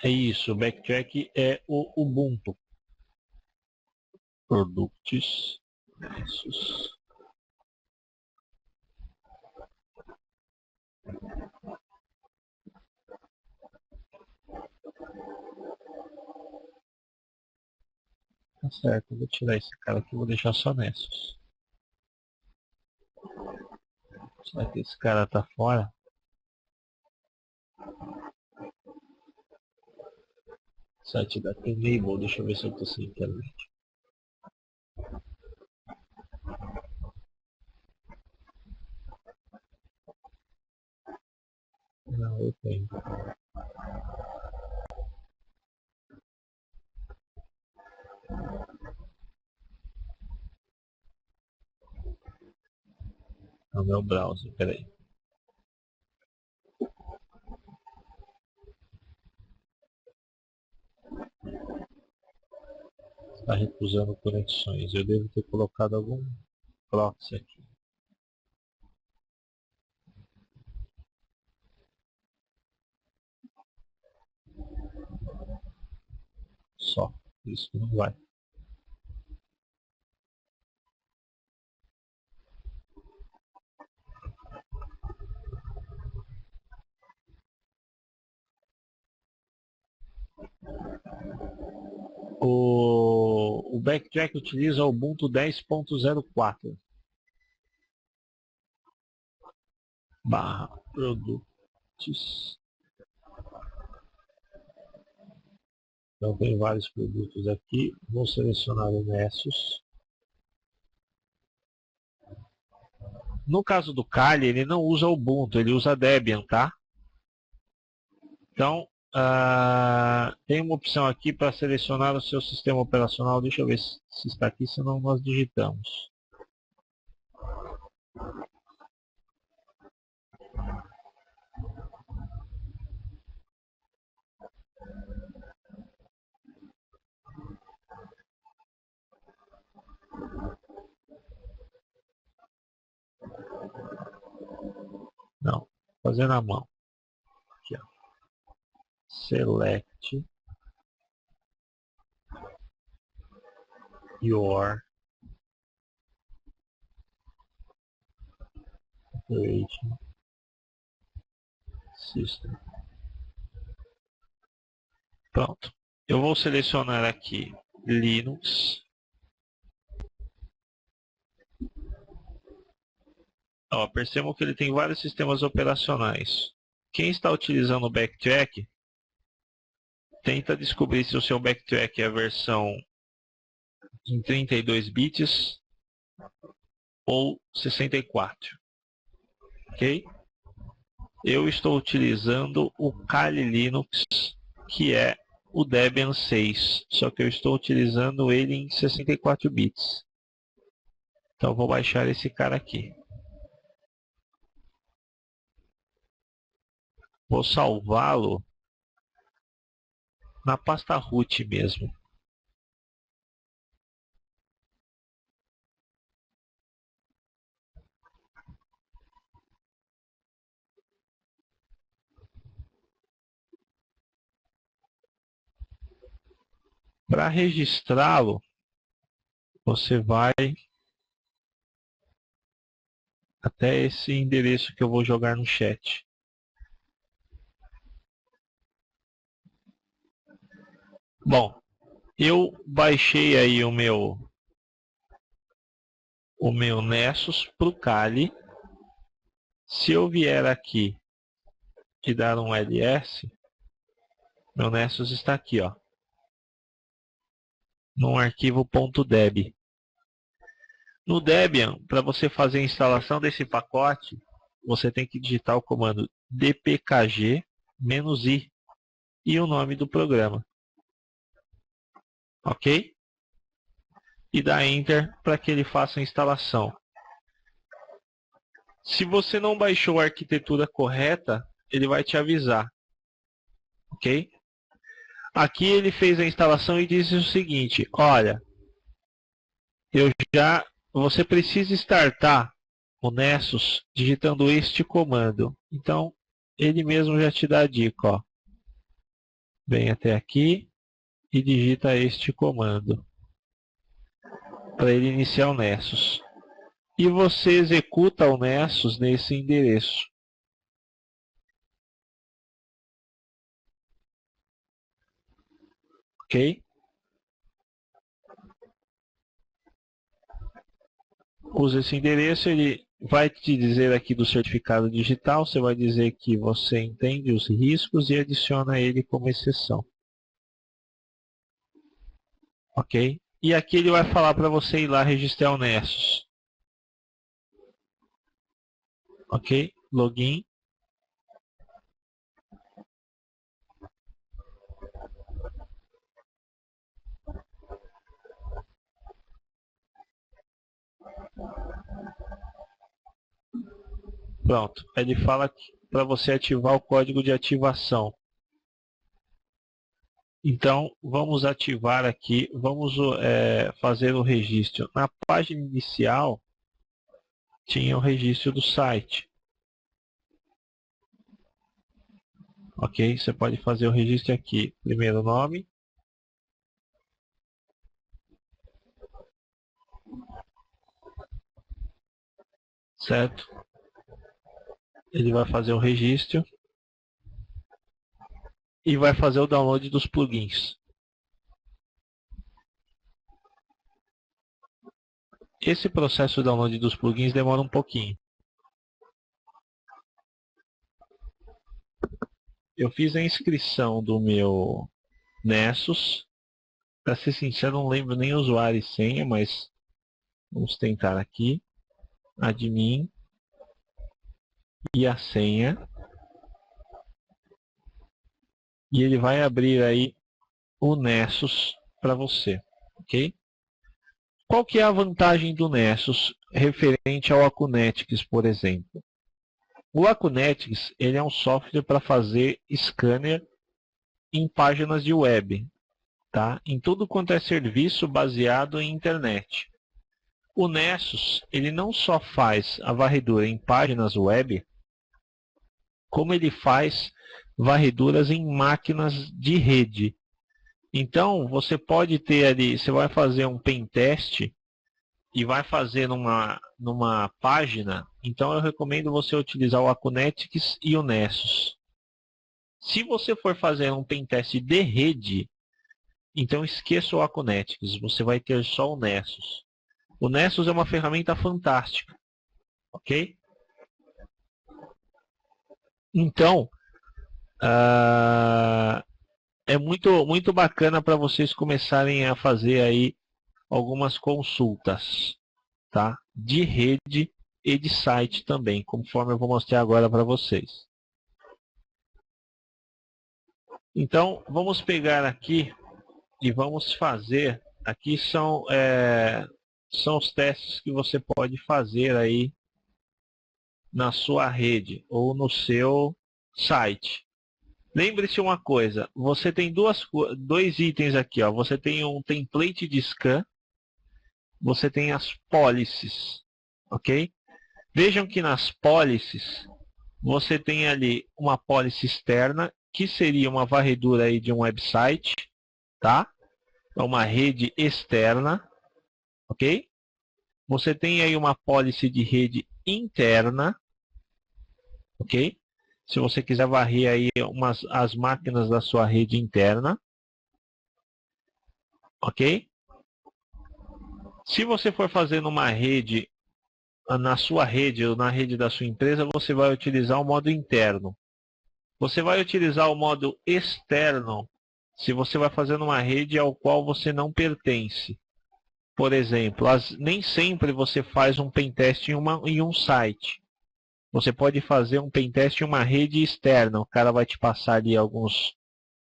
É isso, o backtrack é o Ubuntu. Products. Nessus. Tá certo, eu vou tirar esse cara aqui e vou deixar só Nessus. Será que esse cara tá fora? Site da Enable, deixa eu ver se eu tô sem internet. Não, eu tenho. No meu browser, peraí. Está recusando conexões. Eu devo ter colocado algum proxy aqui. Só. Isso que não vai. O Backtrack utiliza o Ubuntu 10.04 barra produtos. Então tem vários produtos aqui. Vou selecionar o Nessus. No caso do Kali, ele não usa Ubuntu, ele usa Debian, tá? Então, tem uma opção aqui para selecionar o seu sistema operacional. Deixa eu ver se está aqui, senão nós digitamos. Não, vou fazer na mão. Aqui, ó. Select your operating system. Pronto. Eu vou selecionar aqui Linux. Ó, percebam que ele tem vários sistemas operacionais. Quem está utilizando o Backtrack, tenta descobrir se o seu Backtrack é a versão em 32 bits ou 64. Ok? Eu estou utilizando o Kali Linux, que é o Debian 6, só que eu estou utilizando ele em 64 bits. Então vou baixar esse cara aqui. Vou salvá-lo na pasta root mesmo. Para registrá-lo, você vai até esse endereço que eu vou jogar no chat. Bom, eu baixei aí o meu Nessus para o Kali. Se eu vier aqui e dar um ls, meu Nessus está aqui, ó, num arquivo .deb. No Debian, para você fazer a instalação desse pacote, você tem que digitar o comando dpkg-i e o nome do programa. Ok? E dá Enter para que ele faça a instalação. Se você não baixou a arquitetura correta, ele vai te avisar, ok? Aqui ele fez a instalação e disse o seguinte: olha, você precisa startar o Nessus digitando este comando. Então, ele mesmo já te dá a dica, ó. Vem até aqui e digita este comando para ele iniciar o Nessus. E você executa o Nessus nesse endereço. Ok? Usa esse endereço, ele vai te dizer aqui do certificado digital, você vai dizer que você entende os riscos e adiciona ele como exceção. Ok? E aqui ele vai falar para você ir lá registrar o Nessus. Ok? Login. Pronto. Ele fala para você ativar o código de ativação. Então, vamos ativar aqui, vamos fazer o registro. Na página inicial, tinha o registro do site. Ok? Você pode fazer o registro aqui. Primeiro nome. Certo? Ele vai fazer o registro. E vai fazer o download dos plugins. Esse processo de download dos plugins demora um pouquinho. Eu fiz a inscrição do meu Nessus. Para ser sincero, não lembro nem usuário e senha, mas vamos tentar aqui. Admin e a senha. E ele vai abrir aí o Nessus para você, ok? Qual que é a vantagem do Nessus referente ao Acunetics, por exemplo? O Acunetics ele é um software para fazer scanner em páginas de web, tá? Em tudo quanto é serviço baseado em internet. O Nessus ele não só faz a varredura em páginas web, como ele faz varreduras em máquinas de rede. Então, você pode ter ali, você vai fazer um pen teste e vai fazer numa página, então eu recomendo você utilizar o Acunetics e o Nessus. Se você for fazer um pen teste de rede, então esqueça o Acunetics, você vai ter só o Nessus. O Nessus é uma ferramenta fantástica, ok? Então, é muito bacana para vocês começarem a fazer aí algumas consultas, tá? De rede e de site também, conforme eu vou mostrar agora para vocês. Então, vamos pegar aqui e vamos fazer. Aqui são os testes que você pode fazer aí na sua rede ou no seu site. Lembre-se uma coisa, você tem dois itens aqui, ó. Você tem um template de scan, você tem as policies, ok? Vejam que nas policies você tem ali uma policy externa, que seria uma varredura aí de um website, tá? É uma rede externa, ok? Você tem aí uma policy de rede interna, ok? Se você quiser varrer aí as máquinas da sua rede interna, ok? Se você for fazer numa rede, na sua rede ou na rede da sua empresa, você vai utilizar o modo interno. Você vai utilizar o modo externo se você vai fazer numa rede ao qual você não pertence. Por exemplo, nem sempre você faz um pentest em um site. Você pode fazer um pentest em uma rede externa. O cara vai te passar ali alguns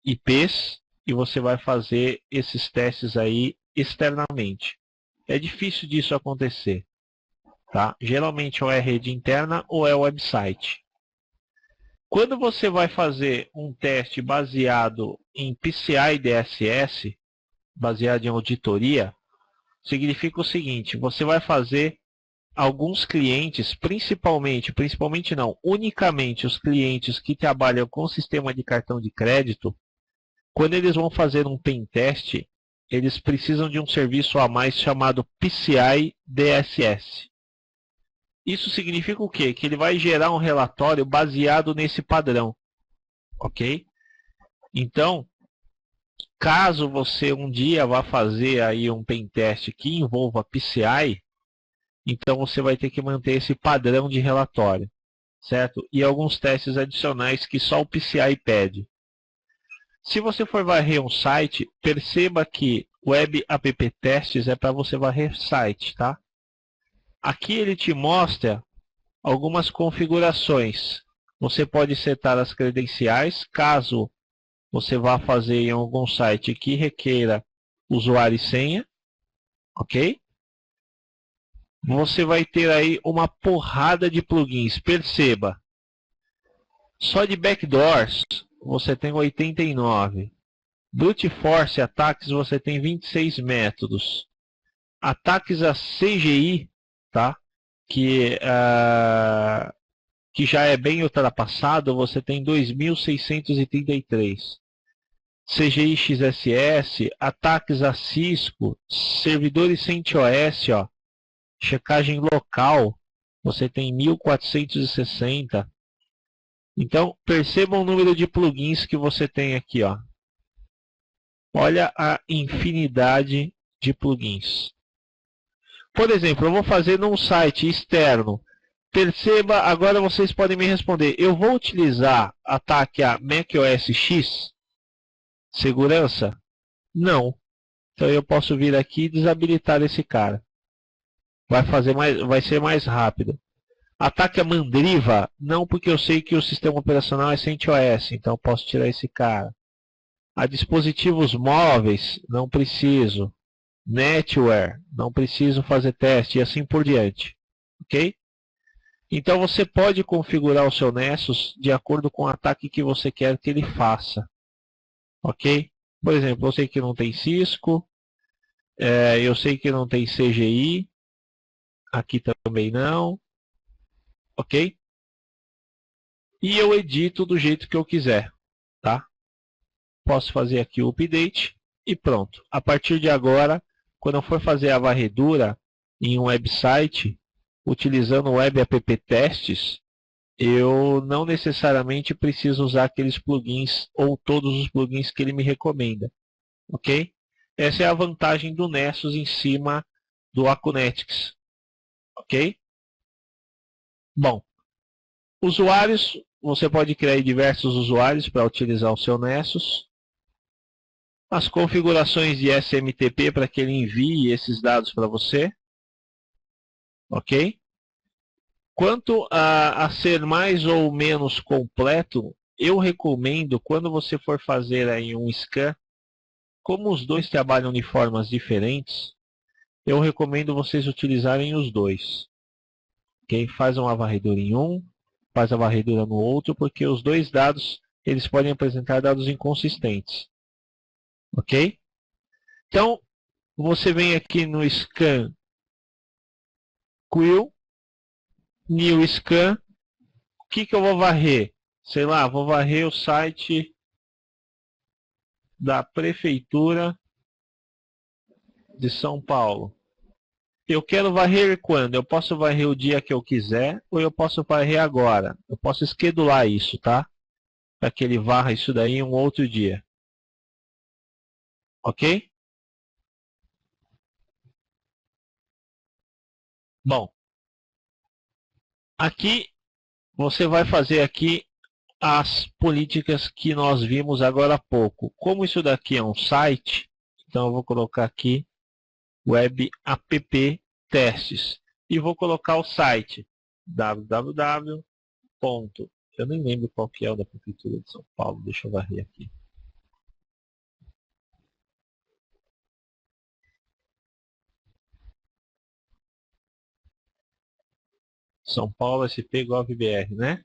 IPs e você vai fazer esses testes aí externamente. É difícil disso acontecer, tá? Geralmente ou é rede interna ou é website. Quando você vai fazer um teste baseado em PCI DSS, baseado em auditoria, significa o seguinte: você vai fazer alguns clientes, principalmente não, unicamente os clientes que trabalham com sistema de cartão de crédito, quando eles vão fazer um pen teste, eles precisam de um serviço a mais chamado PCI DSS. Isso significa o quê? Que ele vai gerar um relatório baseado nesse padrão, ok? Então, caso você um dia vá fazer aí um pen teste que envolva PCI, então você vai ter que manter esse padrão de relatório, certo? E alguns testes adicionais que só o PCI pede. Se você for varrer um site, perceba que Web App Testes é para você varrer site, tá? Aqui ele te mostra algumas configurações. Você pode setar as credenciais, caso você vá fazer em algum site que requeira usuário e senha, ok? Você vai ter aí uma porrada de plugins. Perceba, só de backdoors você tem 89. Brute Force ataques você tem 26 métodos. Ataques a CGI, tá? Que já é bem ultrapassado, você tem 2.633. CGI XSS, ataques a Cisco, servidores CentOS, ó, checagem local, você tem 1.460. Então, percebam o número de plugins que você tem aqui, ó. Olha a infinidade de plugins. Por exemplo, eu vou fazer num site externo. Perceba, agora vocês podem me responder. Eu vou utilizar ataque a macOS X? Segurança? Não. Então eu posso vir aqui e desabilitar esse cara. Vai ser mais rápido. Ataque a Mandriva? Não, porque eu sei que o sistema operacional é CentOS, então eu posso tirar esse cara. A dispositivos móveis? Não preciso. Netware? Não preciso fazer teste e assim por diante. Ok? Então você pode configurar o seu Nessus de acordo com o ataque que você quer que ele faça. Ok? Por exemplo, eu sei que não tem Cisco, eu sei que não tem CGI, aqui também não. Ok? E eu edito do jeito que eu quiser. Tá? Posso fazer aqui o update e pronto. A partir de agora, quando eu for fazer a varredura em um website, utilizando o Web App Testes, eu não necessariamente preciso usar aqueles plugins ou todos os plugins que ele me recomenda, ok? Essa é a vantagem do Nessus em cima do Acunetics, ok? Bom, usuários, você pode criar diversos usuários para utilizar o seu Nessus. As configurações de SMTP para que ele envie esses dados para você, ok? Quanto a ser mais ou menos completo, eu recomendo, quando você for fazer aí um scan, como os dois trabalham de formas diferentes, eu recomendo vocês utilizarem os dois. Quem faz uma varredura em um, faz a varredura no outro, porque os dois dados eles podem apresentar dados inconsistentes. Ok? Então, você vem aqui no Scan Quill, New Scan. O que eu vou varrer? Sei lá, vou varrer o site da Prefeitura de São Paulo. Eu quero varrer quando? Eu posso varrer o dia que eu quiser ou eu posso varrer agora. Eu posso esquedular isso, tá? Para que ele varra isso daí em um outro dia. Ok? Bom, aqui você vai fazer aqui as políticas que nós vimos agora há pouco. Como isso daqui é um site, então eu vou colocar aqui Web App Testes. E vou colocar o site www. Eu nem lembro qual que é o da Prefeitura de São Paulo. Deixa eu varrer aqui. São Paulo SP Gov.br, né?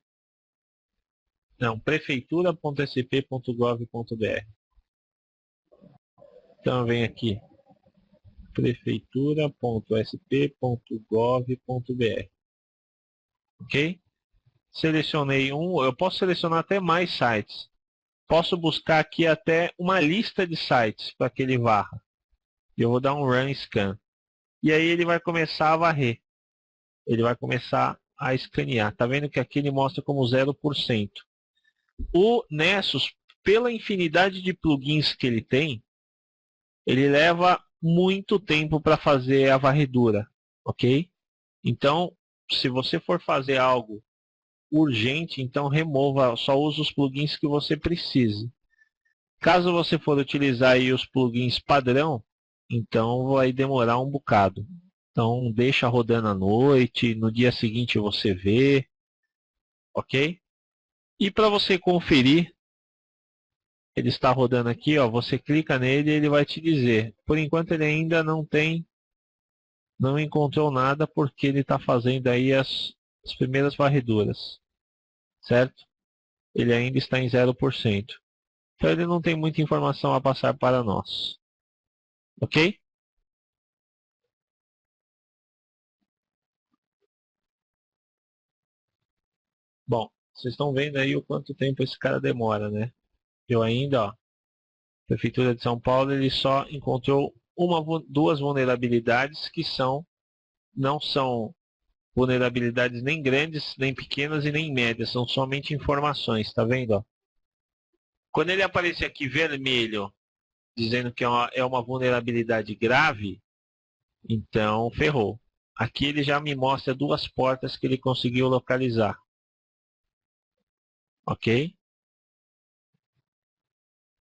Não, prefeitura.sp.gov.br. Então vem aqui, prefeitura.sp.gov.br. Ok? Selecionei um, eu posso selecionar até mais sites. Posso buscar aqui até uma lista de sites para que ele varra. Eu vou dar um Run Scan. E aí ele vai começar a varrer. Ele vai começar a escanear. Tá vendo que aqui ele mostra como 0%. O Nessus, pela infinidade de plugins que ele tem, ele leva muito tempo para fazer a varredura, ok? Então, se você for fazer algo urgente, então remova, só use os plugins que você precise. Caso você for utilizar aí os plugins padrão, então vai demorar um bocado. Então deixa rodando à noite, no dia seguinte você vê, ok? E para você conferir, ele está rodando aqui, ó, você clica nele e ele vai te dizer. Por enquanto ele ainda não encontrou nada porque ele está fazendo aí as primeiras varreduras, certo? Ele ainda está em 0%. Então ele não tem muita informação a passar para nós. Ok? Bom, vocês estão vendo aí o quanto tempo esse cara demora, né? Eu ainda, ó, Prefeitura de São Paulo, ele só encontrou duas vulnerabilidades que não são vulnerabilidades nem grandes, nem pequenas e nem médias, são somente informações, tá vendo? Ó? Quando ele aparecer aqui vermelho, dizendo que é uma vulnerabilidade grave, então ferrou. Aqui ele já me mostra duas portas que ele conseguiu localizar. Ok?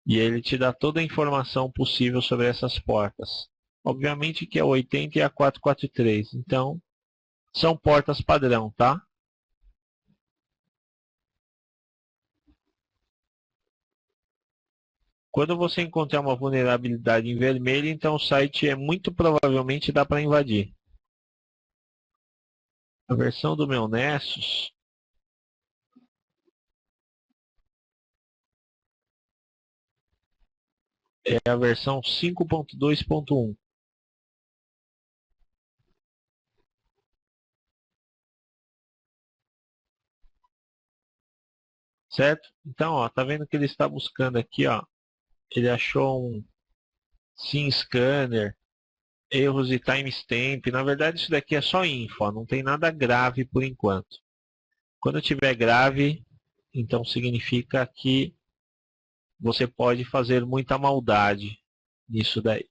E ele te dá toda a informação possível sobre essas portas. Obviamente que é a 80 e a 443. Então, são portas padrão, tá? Quando você encontrar uma vulnerabilidade em vermelho, então o site muito provavelmente dá para invadir. A versão do meu Nessus é a versão 5.2.1. Certo? Então, ó, tá vendo que ele está buscando aqui, ó. Ele achou um SIM scanner, erros e timestamp. Na verdade, isso daqui é só info, ó, não tem nada grave por enquanto. Quando tiver grave, então significa que você pode fazer muita maldade nisso daí.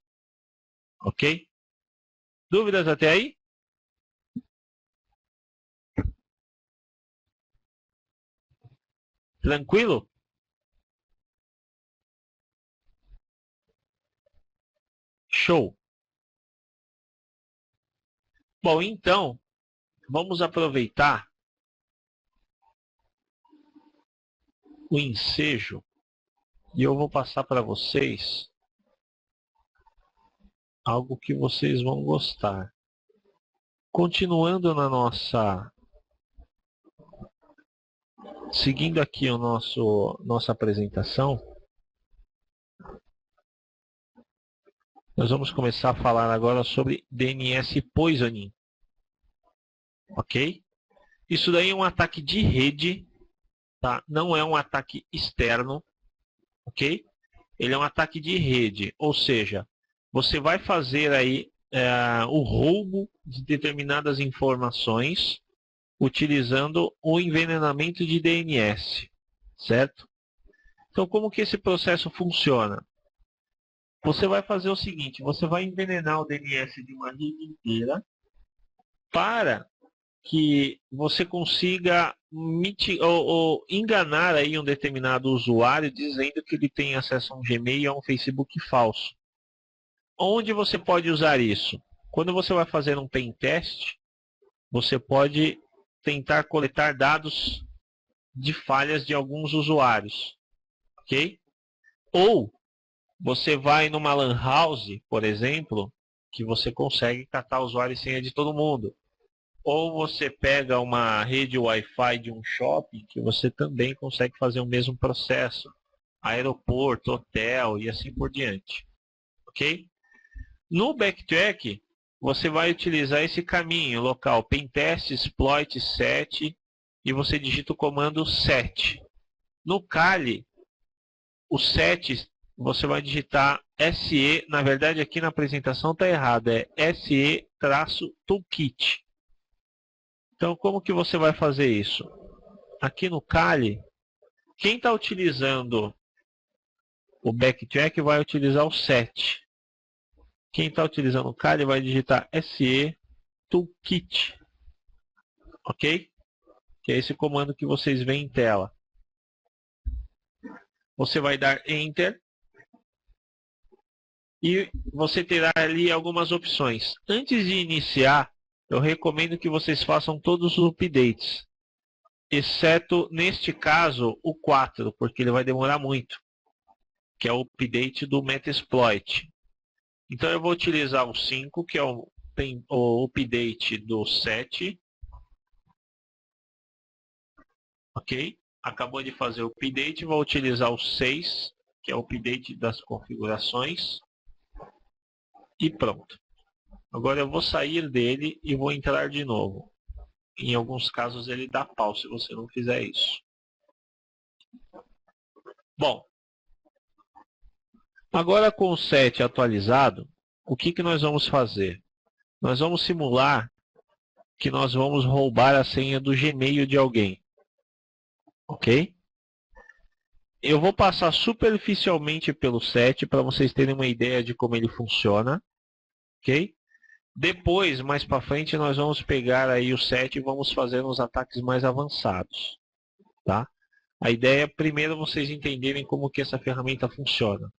Ok? Dúvidas até aí? Tranquilo? Show! Bom, então, vamos aproveitar o ensejo e eu vou passar para vocês algo que vocês vão gostar. Continuando na seguindo aqui o nossa apresentação, nós vamos começar a falar agora sobre DNS Poisoning. Ok? Isso daí é um ataque de rede, tá? Não é um ataque externo, ok? Ele é um ataque de rede, ou seja, você vai fazer aí o roubo de determinadas informações utilizando o envenenamento de DNS, certo? Então, como que esse processo funciona? Você vai fazer o seguinte, você vai envenenar o DNS de uma rede inteira para que você consiga ou enganar aí um determinado usuário dizendo que ele tem acesso a um Gmail e a um Facebook falso. Onde você pode usar isso? Quando você vai fazer um pen test, você pode tentar coletar dados de falhas de alguns usuários, ok? Ou você vai numa LAN house, por exemplo, que você consegue catar usuário e senha de todo mundo. Ou você pega uma rede Wi-Fi de um shopping, que você também consegue fazer o mesmo processo. Aeroporto, hotel e assim por diante. Ok? No Backtrack, você vai utilizar esse caminho local, pentest exploit set, e você digita o comando set. No Kali, o set, você vai digitar SE, na verdade aqui na apresentação está errado, é SE-toolkit. Então, como que você vai fazer isso? Aqui no Kali, quem está utilizando o Backtrack vai utilizar o set. Quem está utilizando o Kali vai digitar SE Toolkit. Ok? Que é esse comando que vocês veem em tela. Você vai dar Enter. E você terá ali algumas opções. Antes de iniciar, eu recomendo que vocês façam todos os updates. Exceto, neste caso, o 4, porque ele vai demorar muito. Que é o update do Metasploit. Então eu vou utilizar o 5, que é o update do 7. Ok? Acabou de fazer o update, vou utilizar o 6, que é o update das configurações. E pronto. Agora eu vou sair dele e vou entrar de novo. Em alguns casos ele dá pau se você não fizer isso. Bom, agora com o 7 atualizado, o que nós vamos fazer? Nós vamos simular que nós vamos roubar a senha do Gmail de alguém. Ok? Eu vou passar superficialmente pelo 7 para vocês terem uma ideia de como ele funciona. Ok? Depois, mais para frente, nós vamos pegar aí o 7 e vamos fazer uns ataques mais avançados. Tá? A ideia é primeiro vocês entenderem como que essa ferramenta funciona.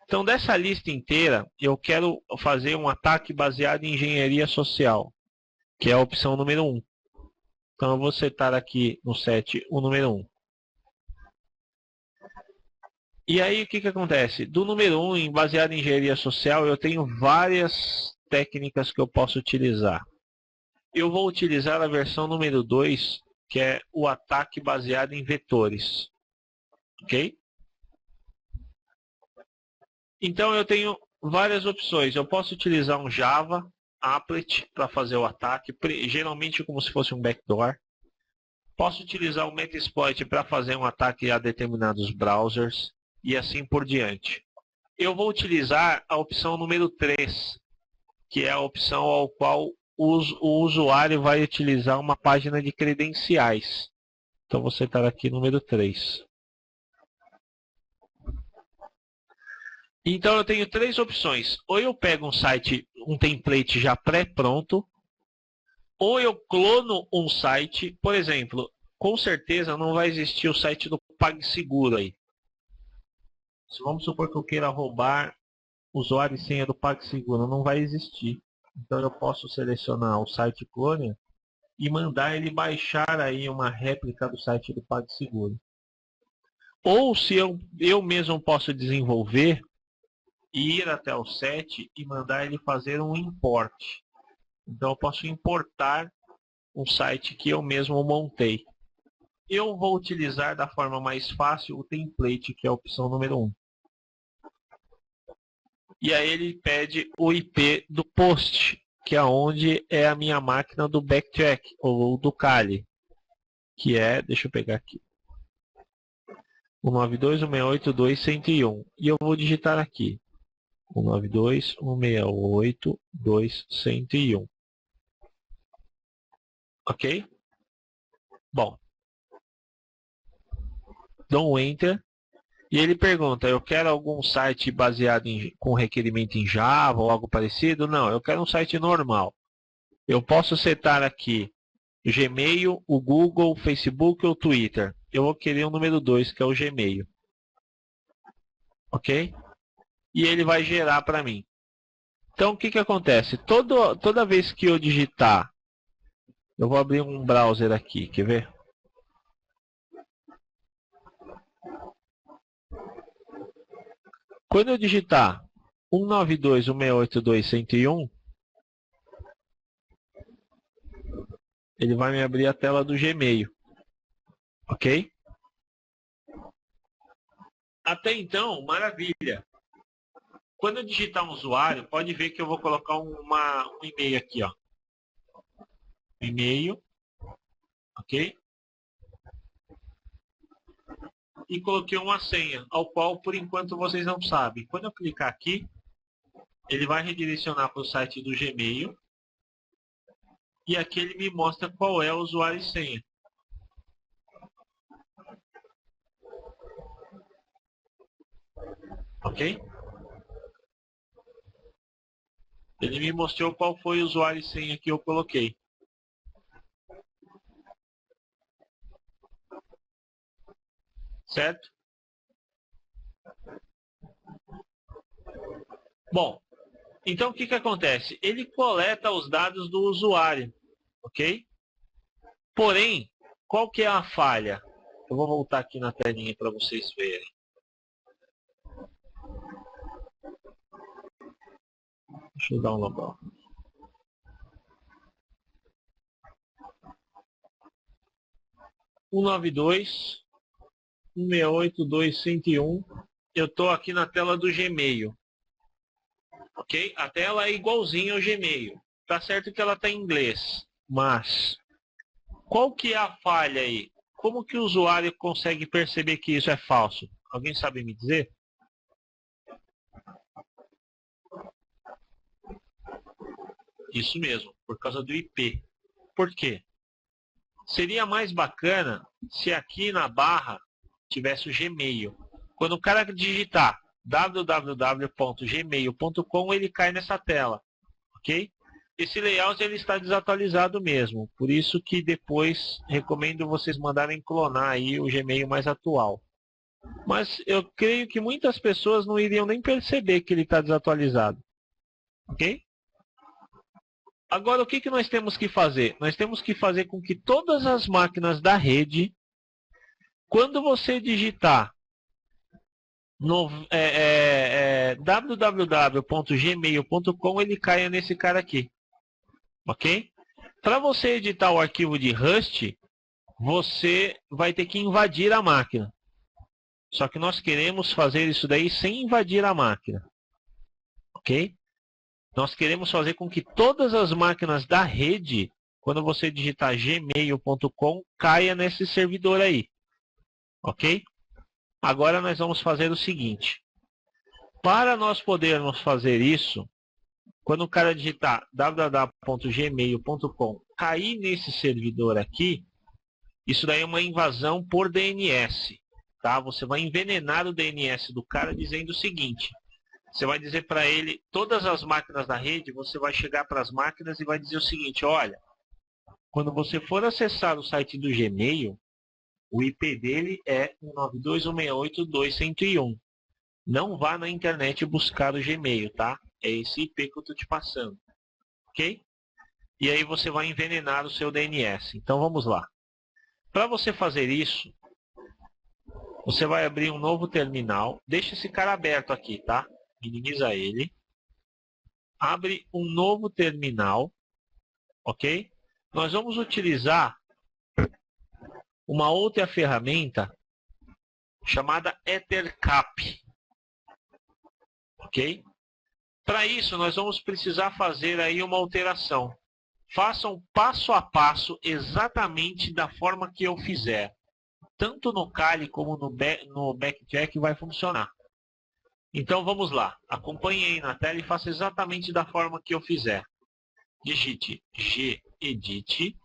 Então, dessa lista inteira, eu quero fazer um ataque baseado em engenharia social, que é a opção número 1. Então, eu vou setar aqui no set o número 1. E aí, o que acontece? Do número 1, baseado em engenharia social, eu tenho várias técnicas que eu posso utilizar. Eu vou utilizar a versão número 2, que é o ataque baseado em vetores. Ok? Então eu tenho várias opções. Eu posso utilizar um Java applet para fazer o ataque, geralmente como se fosse um backdoor. Posso utilizar o Metasploit para fazer um ataque a determinados browsers e assim por diante. Eu vou utilizar a opção número 3, que é a opção ao qual o usuário vai utilizar uma página de credenciais. Então vou setar aqui número 3. Então eu tenho três opções. Ou eu pego um site, um template já pré-pronto, ou eu clono um site. Por exemplo, com certeza não vai existir o site do PagSeguro aí. Vamos supor que eu queira roubar usuário e senha do PagSeguro, não vai existir. Então eu posso selecionar o site clone e mandar ele baixar aí uma réplica do site do PagSeguro. Ou se eu mesmo posso desenvolver, ir até o set e mandar ele fazer um import. Então eu posso importar um site que eu mesmo montei. Eu vou utilizar da forma mais fácil o template, que é a opção número 1. E aí ele pede o IP do post, que é onde é a minha máquina do Backtrack, ou do Kali, que é, deixa eu pegar aqui, 192.168.2.101. E eu vou digitar aqui, 192.168.2.101. Ok? Bom, dou um Enter. E ele pergunta, eu quero algum site baseado com requerimento em Java ou algo parecido? Não, eu quero um site normal. Eu posso setar aqui o Gmail, o Google, o Facebook ou o Twitter. Eu vou querer o número 2, que é o Gmail. Ok? E ele vai gerar para mim. Então, o que acontece? Toda vez que eu digitar, eu vou abrir um browser aqui, quer ver? Quando eu digitar 192.168.2.101, ele vai me abrir a tela do Gmail. Ok? Até então, maravilha. Quando eu digitar um usuário, pode ver que eu vou colocar um e-mail aqui, ó. E-mail, ok? E coloquei uma senha, ao qual por enquanto vocês não sabem. Quando eu clicar aqui, ele vai redirecionar para o site do Gmail. E aqui ele me mostra qual é o usuário e senha. Ok? Ele me mostrou qual foi o usuário e senha que eu coloquei. Certo? Bom, então o que acontece? Ele coleta os dados do usuário. Ok? Porém, qual que é a falha? Eu vou voltar aqui na telinha para vocês verem. Deixa eu dar um local. (192, 168.201). Eu estou aqui na tela do Gmail. Ok? A tela é igualzinha ao Gmail. Tá certo que ela está em inglês, mas qual que é a falha aí? Como que o usuário consegue perceber que isso é falso? Alguém sabe me dizer? Isso mesmo, por causa do IP. Por quê? Seria mais bacana se aqui na barra tivesse o Gmail. Quando o cara digitar www.gmail.com, ele cai nessa tela, ok? Esse layout ele está desatualizado mesmo, por isso que depois recomendo vocês mandarem clonar aí o Gmail mais atual. Mas eu creio que muitas pessoas não iriam nem perceber que ele está desatualizado, ok? Agora, o que nós temos que fazer? Nós temos que fazer com que todas as máquinas da rede, quando você digitar no www.gmail.com, ele caia nesse cara aqui. Ok? Para você editar o arquivo de Rust, você vai ter que invadir a máquina. Só que nós queremos fazer isso daí sem invadir a máquina. Ok? Nós queremos fazer com que todas as máquinas da rede, quando você digitar gmail.com, caia nesse servidor aí. Ok? Agora nós vamos fazer o seguinte. Para nós podermos fazer isso, quando o cara digitar www.gmail.com, cair nesse servidor aqui, isso daí é uma invasão por DNS. Tá? Você vai envenenar o DNS do cara dizendo o seguinte. Você vai dizer para ele, todas as máquinas da rede, você vai chegar para as máquinas e vai dizer o seguinte, olha, quando você for acessar o site do Gmail, o IP dele é 192.168.201. Não vá na internet buscar o Gmail, tá? É esse IP que eu estou te passando. Ok? E aí você vai envenenar o seu DNS. Então vamos lá. Para você fazer isso, você vai abrir um novo terminal. Deixa esse cara aberto aqui, tá? Minimiza ele. Abre um novo terminal. Ok? Nós vamos utilizar uma outra ferramenta chamada EtherCap. Ok? Para isso, nós vamos precisar fazer aí uma alteração. Façam passo a passo exatamente da forma que eu fizer. Tanto no Kali como no Backjack vai funcionar. Então vamos lá. Acompanhe aí na tela e faça exatamente da forma que eu fizer. Digite gedit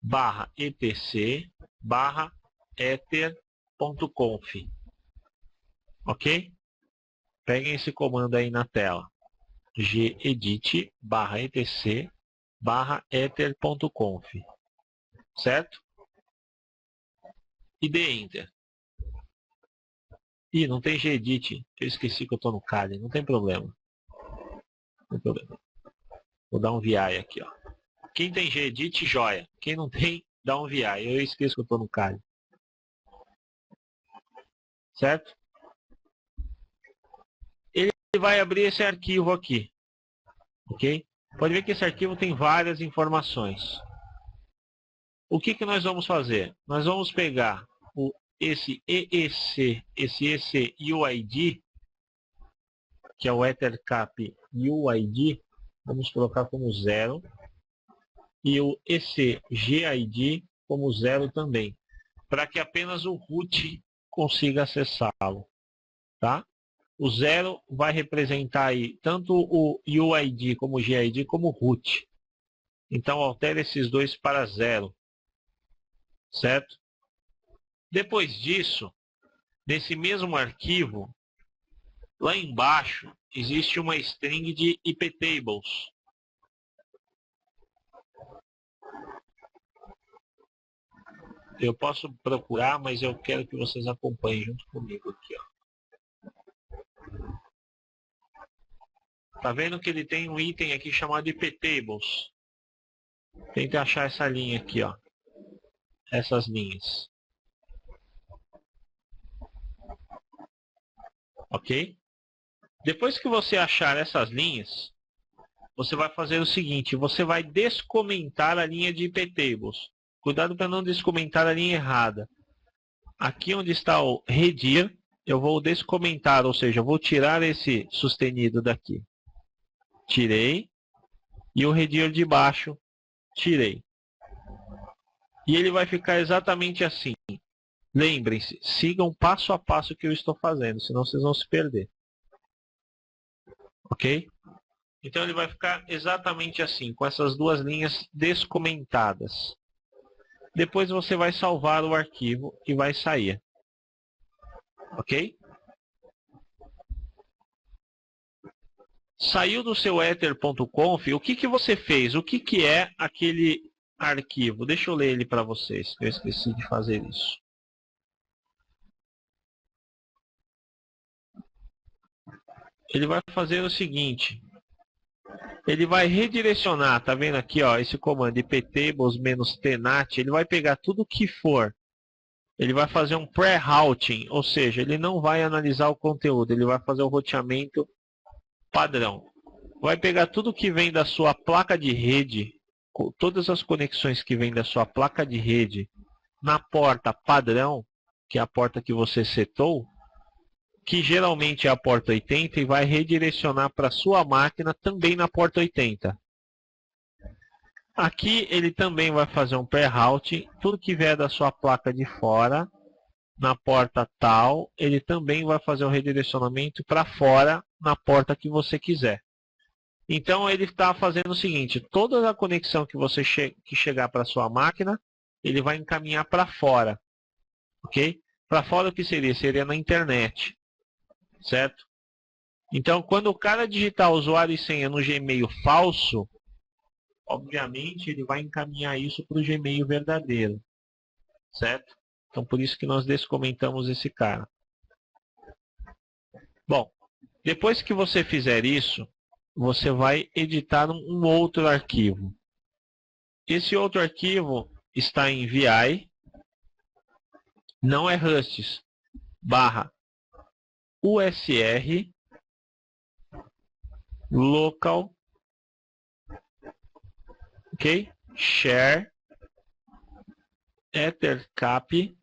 /etc /ether.conf. Ok? Peguem esse comando aí na tela. gedit /etc /ether.conf. Certo? E dê Enter. Ih, não tem gedit. Eu esqueci que eu estou no Kali. Não tem problema. Não tem problema. Vou dar um VI aqui, ó. Quem tem gedit, joia. Quem não tem, dá um VI. Eu esqueço que eu estou no Kali. Certo? Ele vai abrir esse arquivo aqui. Ok? Pode ver que esse arquivo tem várias informações. O que nós vamos fazer? Nós vamos pegar esse EEC, esse EC UID, que é o EtherCap UID, vamos colocar como 0, e o EC GID como 0 também, para que apenas o root consiga acessá-lo, tá? O 0 vai representar aí tanto o UID como o GID como o root. Então altere esses dois para 0, certo? Depois disso, nesse mesmo arquivo, lá embaixo existe uma string de iptables. Eu posso procurar, mas eu quero que vocês acompanhem junto comigo aqui, ó. Tá vendo que ele tem um item aqui chamado iptables? Tente achar essa linha aqui, ó. Essas linhas. Ok? Depois que você achar essas linhas, você vai fazer o seguinte, você vai descomentar a linha de iptables. Cuidado para não descomentar a linha errada. Aqui onde está o redir, eu vou descomentar, ou seja, eu vou tirar esse sustenido daqui. Tirei. E o redir de baixo, tirei. E ele vai ficar exatamente assim. Lembrem-se, sigam passo a passo o que eu estou fazendo, senão vocês vão se perder. Ok? Então ele vai ficar exatamente assim, com essas duas linhas descomentadas. Depois você vai salvar o arquivo e vai sair. Ok? Saiu do seu ether.conf, o que você fez? O que é aquele arquivo? Deixa eu ler ele para vocês, que eu esqueci de fazer isso. Ele vai fazer o seguinte. Ele vai redirecionar, tá vendo aqui, ó, esse comando iptables-tnat, ele vai pegar tudo que for. Ele vai fazer um pré-routing, ou seja, ele não vai analisar o conteúdo, ele vai fazer o roteamento padrão. Vai pegar tudo que vem da sua placa de rede, todas as conexões que vêm da sua placa de rede na porta padrão, que é a porta que você setou, que geralmente é a porta 80, e vai redirecionar para a sua máquina também na porta 80. Aqui ele também vai fazer um pré-routing, tudo que vier da sua placa de fora, na porta tal, ele também vai fazer o redirecionamento para fora, na porta que você quiser. Então ele está fazendo o seguinte, toda a conexão que você que chegar para a sua máquina, ele vai encaminhar para fora. Ok? Para fora o que seria? Seria na internet. Certo? Então quando o cara digitar usuário e senha no Gmail falso, obviamente ele vai encaminhar isso para o Gmail verdadeiro, certo? Então por isso que nós descomentamos esse cara. Bom, depois que você fizer isso, você vai editar um outro arquivo. Esse outro arquivo está em VI, não é Rusts, barra USR local, ok? Share EtherCap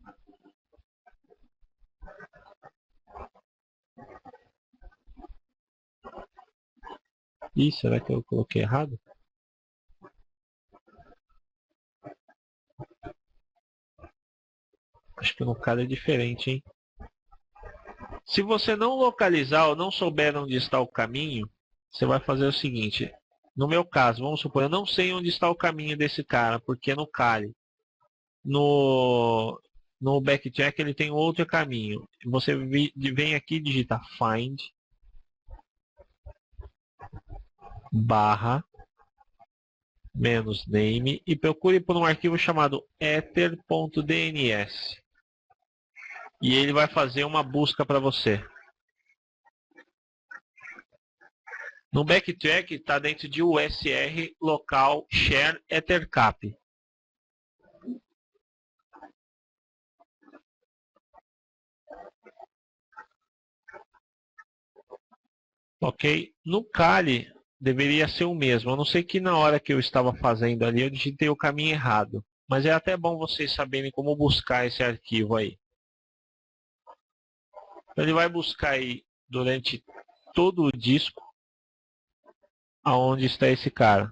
Ih, será que eu coloquei errado? Acho que no caso é diferente, hein? Se você não localizar ou não souber onde está o caminho, você vai fazer o seguinte. No meu caso, vamos supor, eu não sei onde está o caminho desse cara, porque no Kali. No backcheck ele tem outro caminho. Você vem aqui e digita find barra menos name e procure por um arquivo chamado ether.dns. E ele vai fazer uma busca para você. No backtrack está dentro de USR local share ethercap. Ok? No Kali, deveria ser o mesmo. A não ser que na hora que eu estava fazendo ali, eu digitei o caminho errado. Mas é até bom vocês saberem como buscar esse arquivo aí. Então, ele vai buscar aí durante todo o disco aonde está esse cara.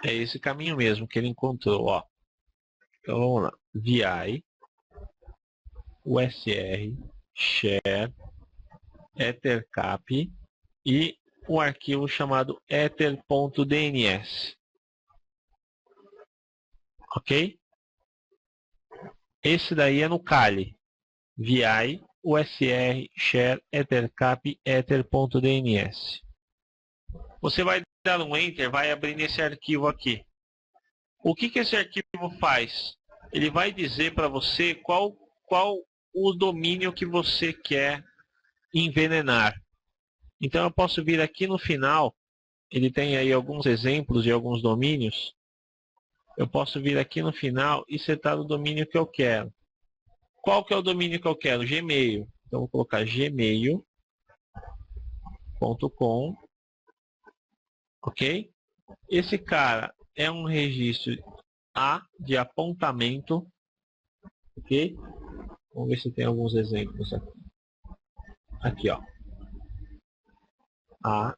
É esse caminho mesmo que ele encontrou, ó. Então vamos lá. VI, USR, share, ethercap e um arquivo chamado ether.dns. Ok? Esse daí é no Kali. VI, USR, share, ethercap, ether.dns. Você vai dar um Enter, vai abrir nesse arquivo aqui. O que esse arquivo faz? Ele vai dizer para você qual o domínio que você quer envenenar. Então eu posso vir aqui no final, ele tem aí alguns exemplos de alguns domínios. Eu posso vir aqui no final e setar o domínio que eu quero. Qual que é o domínio que eu quero? Gmail. Então vou colocar gmail.com. Ok? Esse cara é um registro A de apontamento. Ok? Vamos ver se tem alguns exemplos aqui. Aqui, ó. A.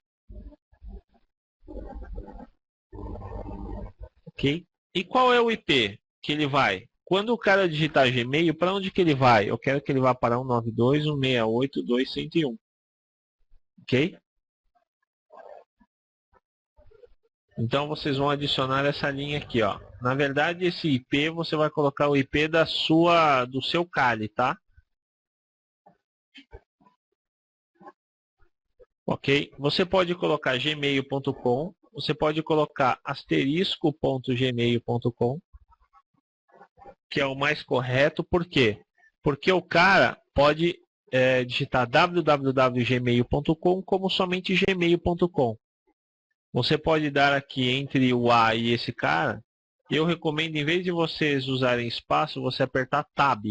Ok? E qual é o IP que ele vai? Quando o cara digitar Gmail, para onde que ele vai? Eu quero que ele vá para 192.168.2.101. Ok? Então vocês vão adicionar essa linha aqui, ó. Na verdade, esse IP você vai colocar o IP do seu Kali, tá? Ok? Você pode colocar gmail.com, você pode colocar asterisco.gmail.com, que é o mais correto. Por quê? Porque o cara pode digitar www.gmail.com como somente gmail.com. Você pode dar aqui entre o A e esse cara. Eu recomendo, em vez de vocês usarem espaço, você apertar Tab.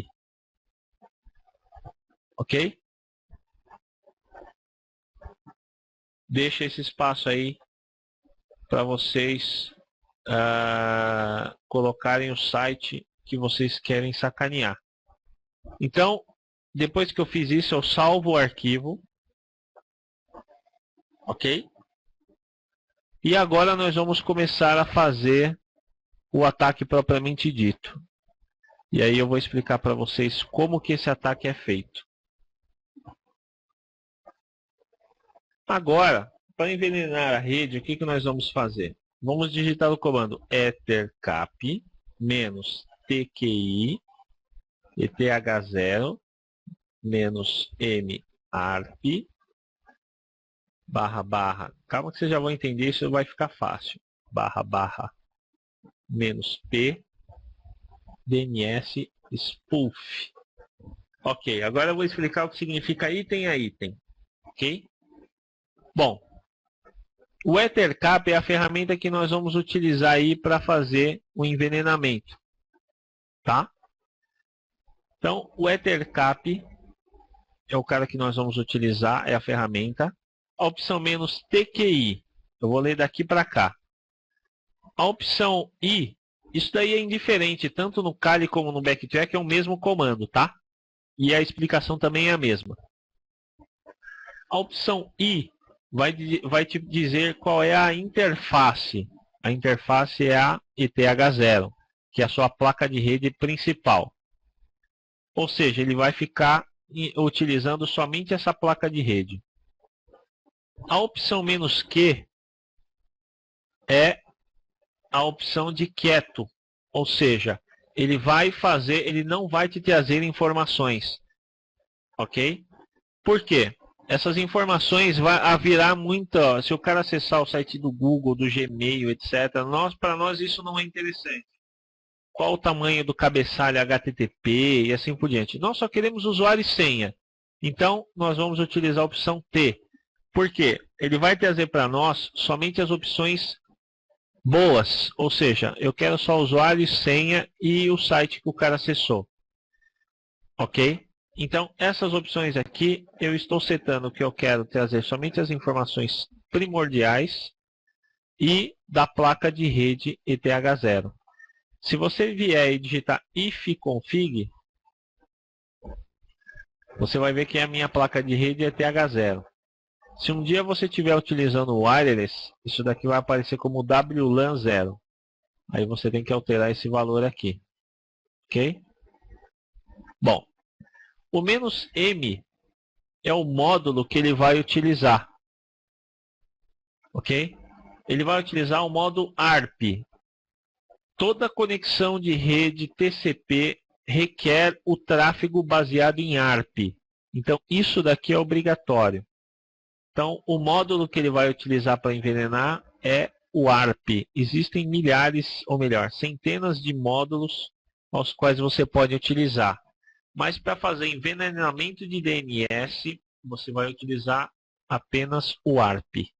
Ok? Deixa esse espaço aí para vocês colocarem o site que vocês querem sacanear. Então, depois que eu fiz isso, eu salvo o arquivo. Ok? E agora nós vamos começar a fazer o ataque propriamente dito. E aí eu vou explicar para vocês como que esse ataque é feito. Agora, para envenenar a rede, o que nós vamos fazer? Vamos digitar o comando ethercap -tqi eth0 -marp // calma que vocês já vão entender, isso vai ficar fácil. -p dns spoof. Ok, agora eu vou explicar o que significa item a item. Ok? Bom, o ethercap é a ferramenta que nós vamos utilizar aí para fazer o envenenamento. Tá? Então, o ethercap é o cara que nós vamos utilizar, é a ferramenta. A opção -tqi, eu vou ler daqui para cá. A opção I, isso daí é indiferente, tanto no Kali como no Backtrack é o mesmo comando, tá? E a explicação também é a mesma. A opção I vai te dizer qual é a interface. A interface é a ETH0, que é a sua placa de rede principal. Ou seja, ele vai ficar utilizando somente essa placa de rede. A opção -q é a opção de quieto, ou seja, ele não vai te trazer informações, ok? Por quê? Essas informações virá muito, se o cara acessar o site do Google, do Gmail, etc. Para nós isso não é interessante. Qual o tamanho do cabeçalho HTTP e assim por diante. Nós só queremos usuário e senha. Então, nós vamos utilizar a opção T. Por quê? Ele vai trazer para nós somente as opções boas, ou seja, eu quero só usuário, senha e o site que o cara acessou. Ok? Então, essas opções aqui, eu estou setando que eu quero trazer somente as informações primordiais e da placa de rede ETH0. Se você vier e digitar ifconfig, você vai ver que é a minha placa de rede ETH0. Se um dia você estiver utilizando o wireless, isso daqui vai aparecer como WLAN 0. Aí você tem que alterar esse valor aqui. Ok? Bom, o "-m" é o módulo que ele vai utilizar. Ok? Ele vai utilizar o modo ARP. Toda conexão de rede TCP requer o tráfego baseado em ARP. Então, isso daqui é obrigatório. Então, o módulo que ele vai utilizar para envenenar é o ARP. Existem milhares, ou melhor, centenas de módulos aos quais você pode utilizar. Mas para fazer envenenamento de DNS, você vai utilizar apenas o ARP.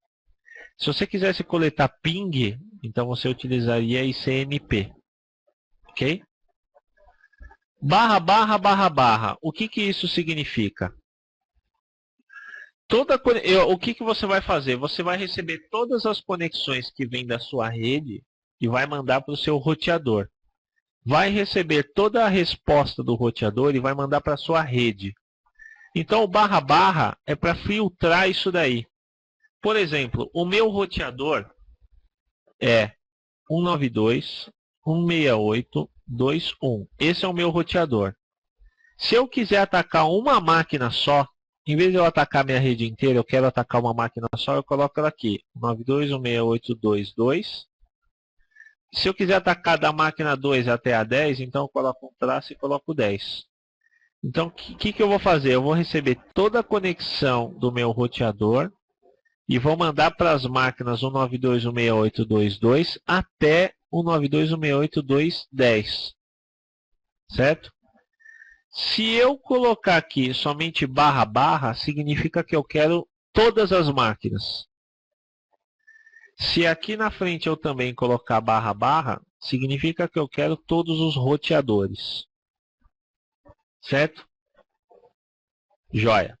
Se você quisesse coletar ping, então você utilizaria ICMP. Ok? ///. O que isso significa? O que você vai fazer? Você vai receber todas as conexões que vêm da sua rede e vai mandar para o seu roteador. Vai receber toda a resposta do roteador e vai mandar para a sua rede. Então, o // é para filtrar isso daí. Por exemplo, o meu roteador é 192.168.2.1. Esse é o meu roteador. Se eu quiser atacar uma máquina só, em vez de eu atacar minha rede inteira, eu quero atacar uma máquina só, eu coloco ela aqui, 192.168.2.2. Se eu quiser atacar da máquina 2 até a 10, então eu coloco um traço e coloco 10. Então, o que eu vou fazer? Eu vou receber toda a conexão do meu roteador e vou mandar para as máquinas 192.168.2.2 até 192.168.2.10. Certo? Se eu colocar aqui somente //, significa que eu quero todas as máquinas. Se aqui na frente eu também colocar //, significa que eu quero todos os roteadores. Certo? Joia.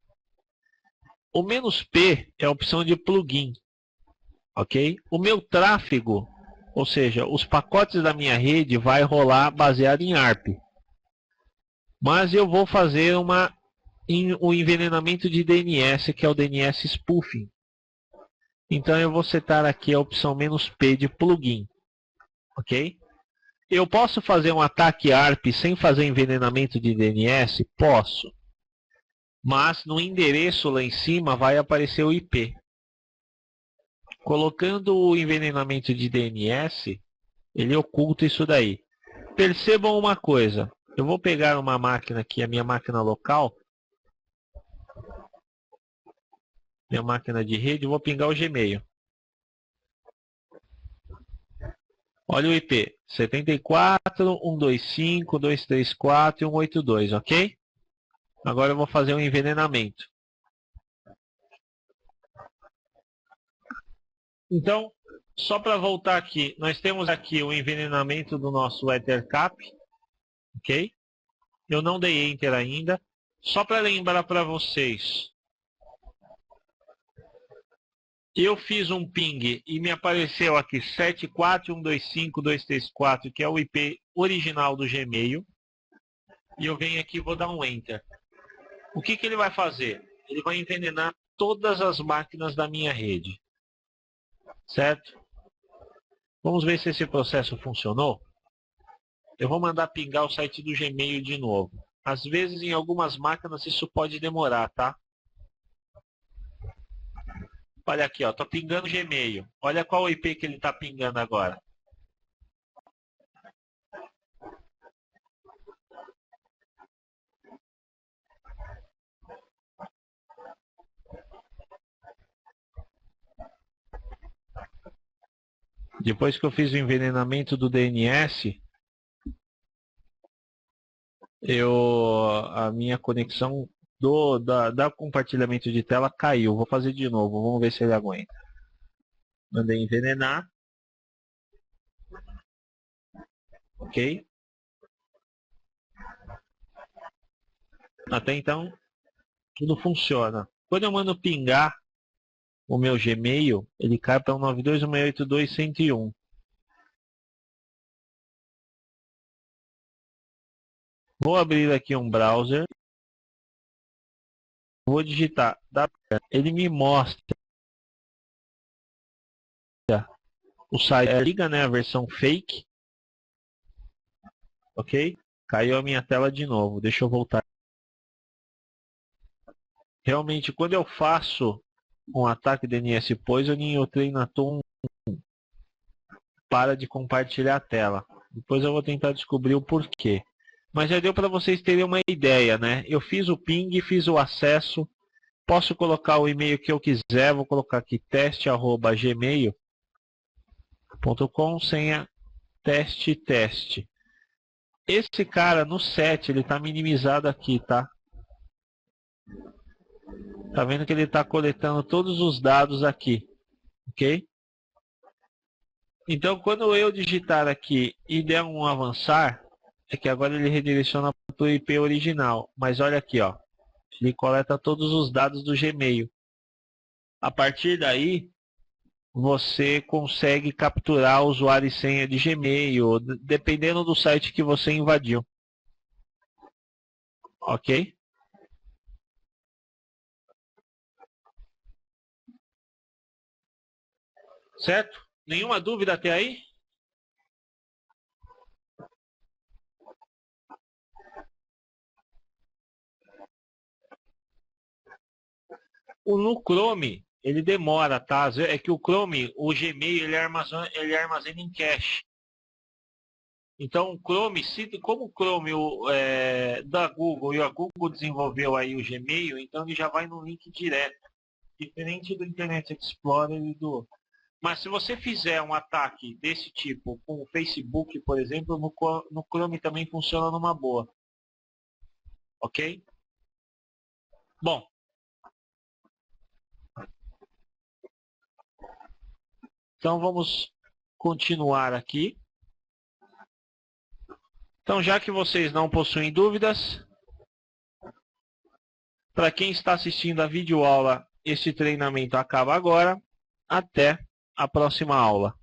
O "-p" é a opção de plugin. Ok? O meu tráfego, ou seja, os pacotes da minha rede, vai rolar baseado em ARP. Mas eu vou fazer o envenenamento de DNS, que é o DNS spoofing. Então eu vou setar aqui a opção "-p" de plugin. Ok? Eu posso fazer um ataque ARP sem fazer envenenamento de DNS? Posso. Mas no endereço lá em cima vai aparecer o IP. Colocando o envenenamento de DNS, ele oculta isso daí. Percebam uma coisa. Eu vou pegar uma máquina aqui, a minha máquina local, minha máquina de rede, e vou pingar o Gmail. Olha o IP, 74.125.234 e 182, ok? Agora eu vou fazer um envenenamento. Então, só para voltar aqui, nós temos aqui o envenenamento do nosso EtherCap, ok? Eu não dei Enter ainda. Só para lembrar para vocês, eu fiz um ping e me apareceu aqui 74.125.234, que é o IP original do Gmail. E eu venho aqui e vou dar um Enter. O que ele vai fazer? Ele vai envenenar todas as máquinas da minha rede. Certo? Vamos ver se esse processo funcionou. Eu vou mandar pingar o site do Gmail de novo. Às vezes, em algumas máquinas, isso pode demorar, tá? Olha aqui, ó, tô pingando o Gmail. Olha qual o IP que ele está pingando agora. Depois que eu fiz o envenenamento do DNS, a minha conexão da compartilhamento de tela caiu. Vou fazer de novo, vamos ver se ele aguenta. Mandei envenenar. Ok? Até então, tudo funciona. Quando eu mando pingar o meu Gmail, ele cai para 192.168.2.101. Vou abrir aqui um browser. Vou digitar. Ele me mostra o site. Liga, né, a versão fake. Ok? Caiu a minha tela de novo. Deixa eu voltar. Realmente, quando eu faço um ataque DNS Poisoning, o Treinatum para de compartilhar a tela. Depois eu vou tentar descobrir o porquê. Mas já deu para vocês terem uma ideia, né? Eu fiz o ping, fiz o acesso. Posso colocar o e-mail que eu quiser. Vou colocar aqui teste@gmail.com, senha teste. Esse cara no set, ele está minimizado aqui, tá? Tá vendo que ele está coletando todos os dados aqui, ok? Então, quando eu digitar aqui e der um avançar, é que agora ele redireciona para o IP original. Mas olha aqui, ó, ele coleta todos os dados do Gmail. A partir daí, você consegue capturar usuário e senha de Gmail, dependendo do site que você invadiu. Ok? Certo? Nenhuma dúvida até aí? No Chrome, ele demora, tá? É que o Chrome, o Gmail, ele armazena em cache. Então, o Chrome, como o Chrome da Google e a Google desenvolveu aí o Gmail, então ele já vai no link direto, diferente do Internet Explorer e do... Mas se você fizer um ataque desse tipo com o Facebook, por exemplo, no Chrome também funciona numa boa. Ok? Bom, então vamos continuar aqui. Então, já que vocês não possuem dúvidas, para quem está assistindo a videoaula, este treinamento acaba agora. Até a próxima aula.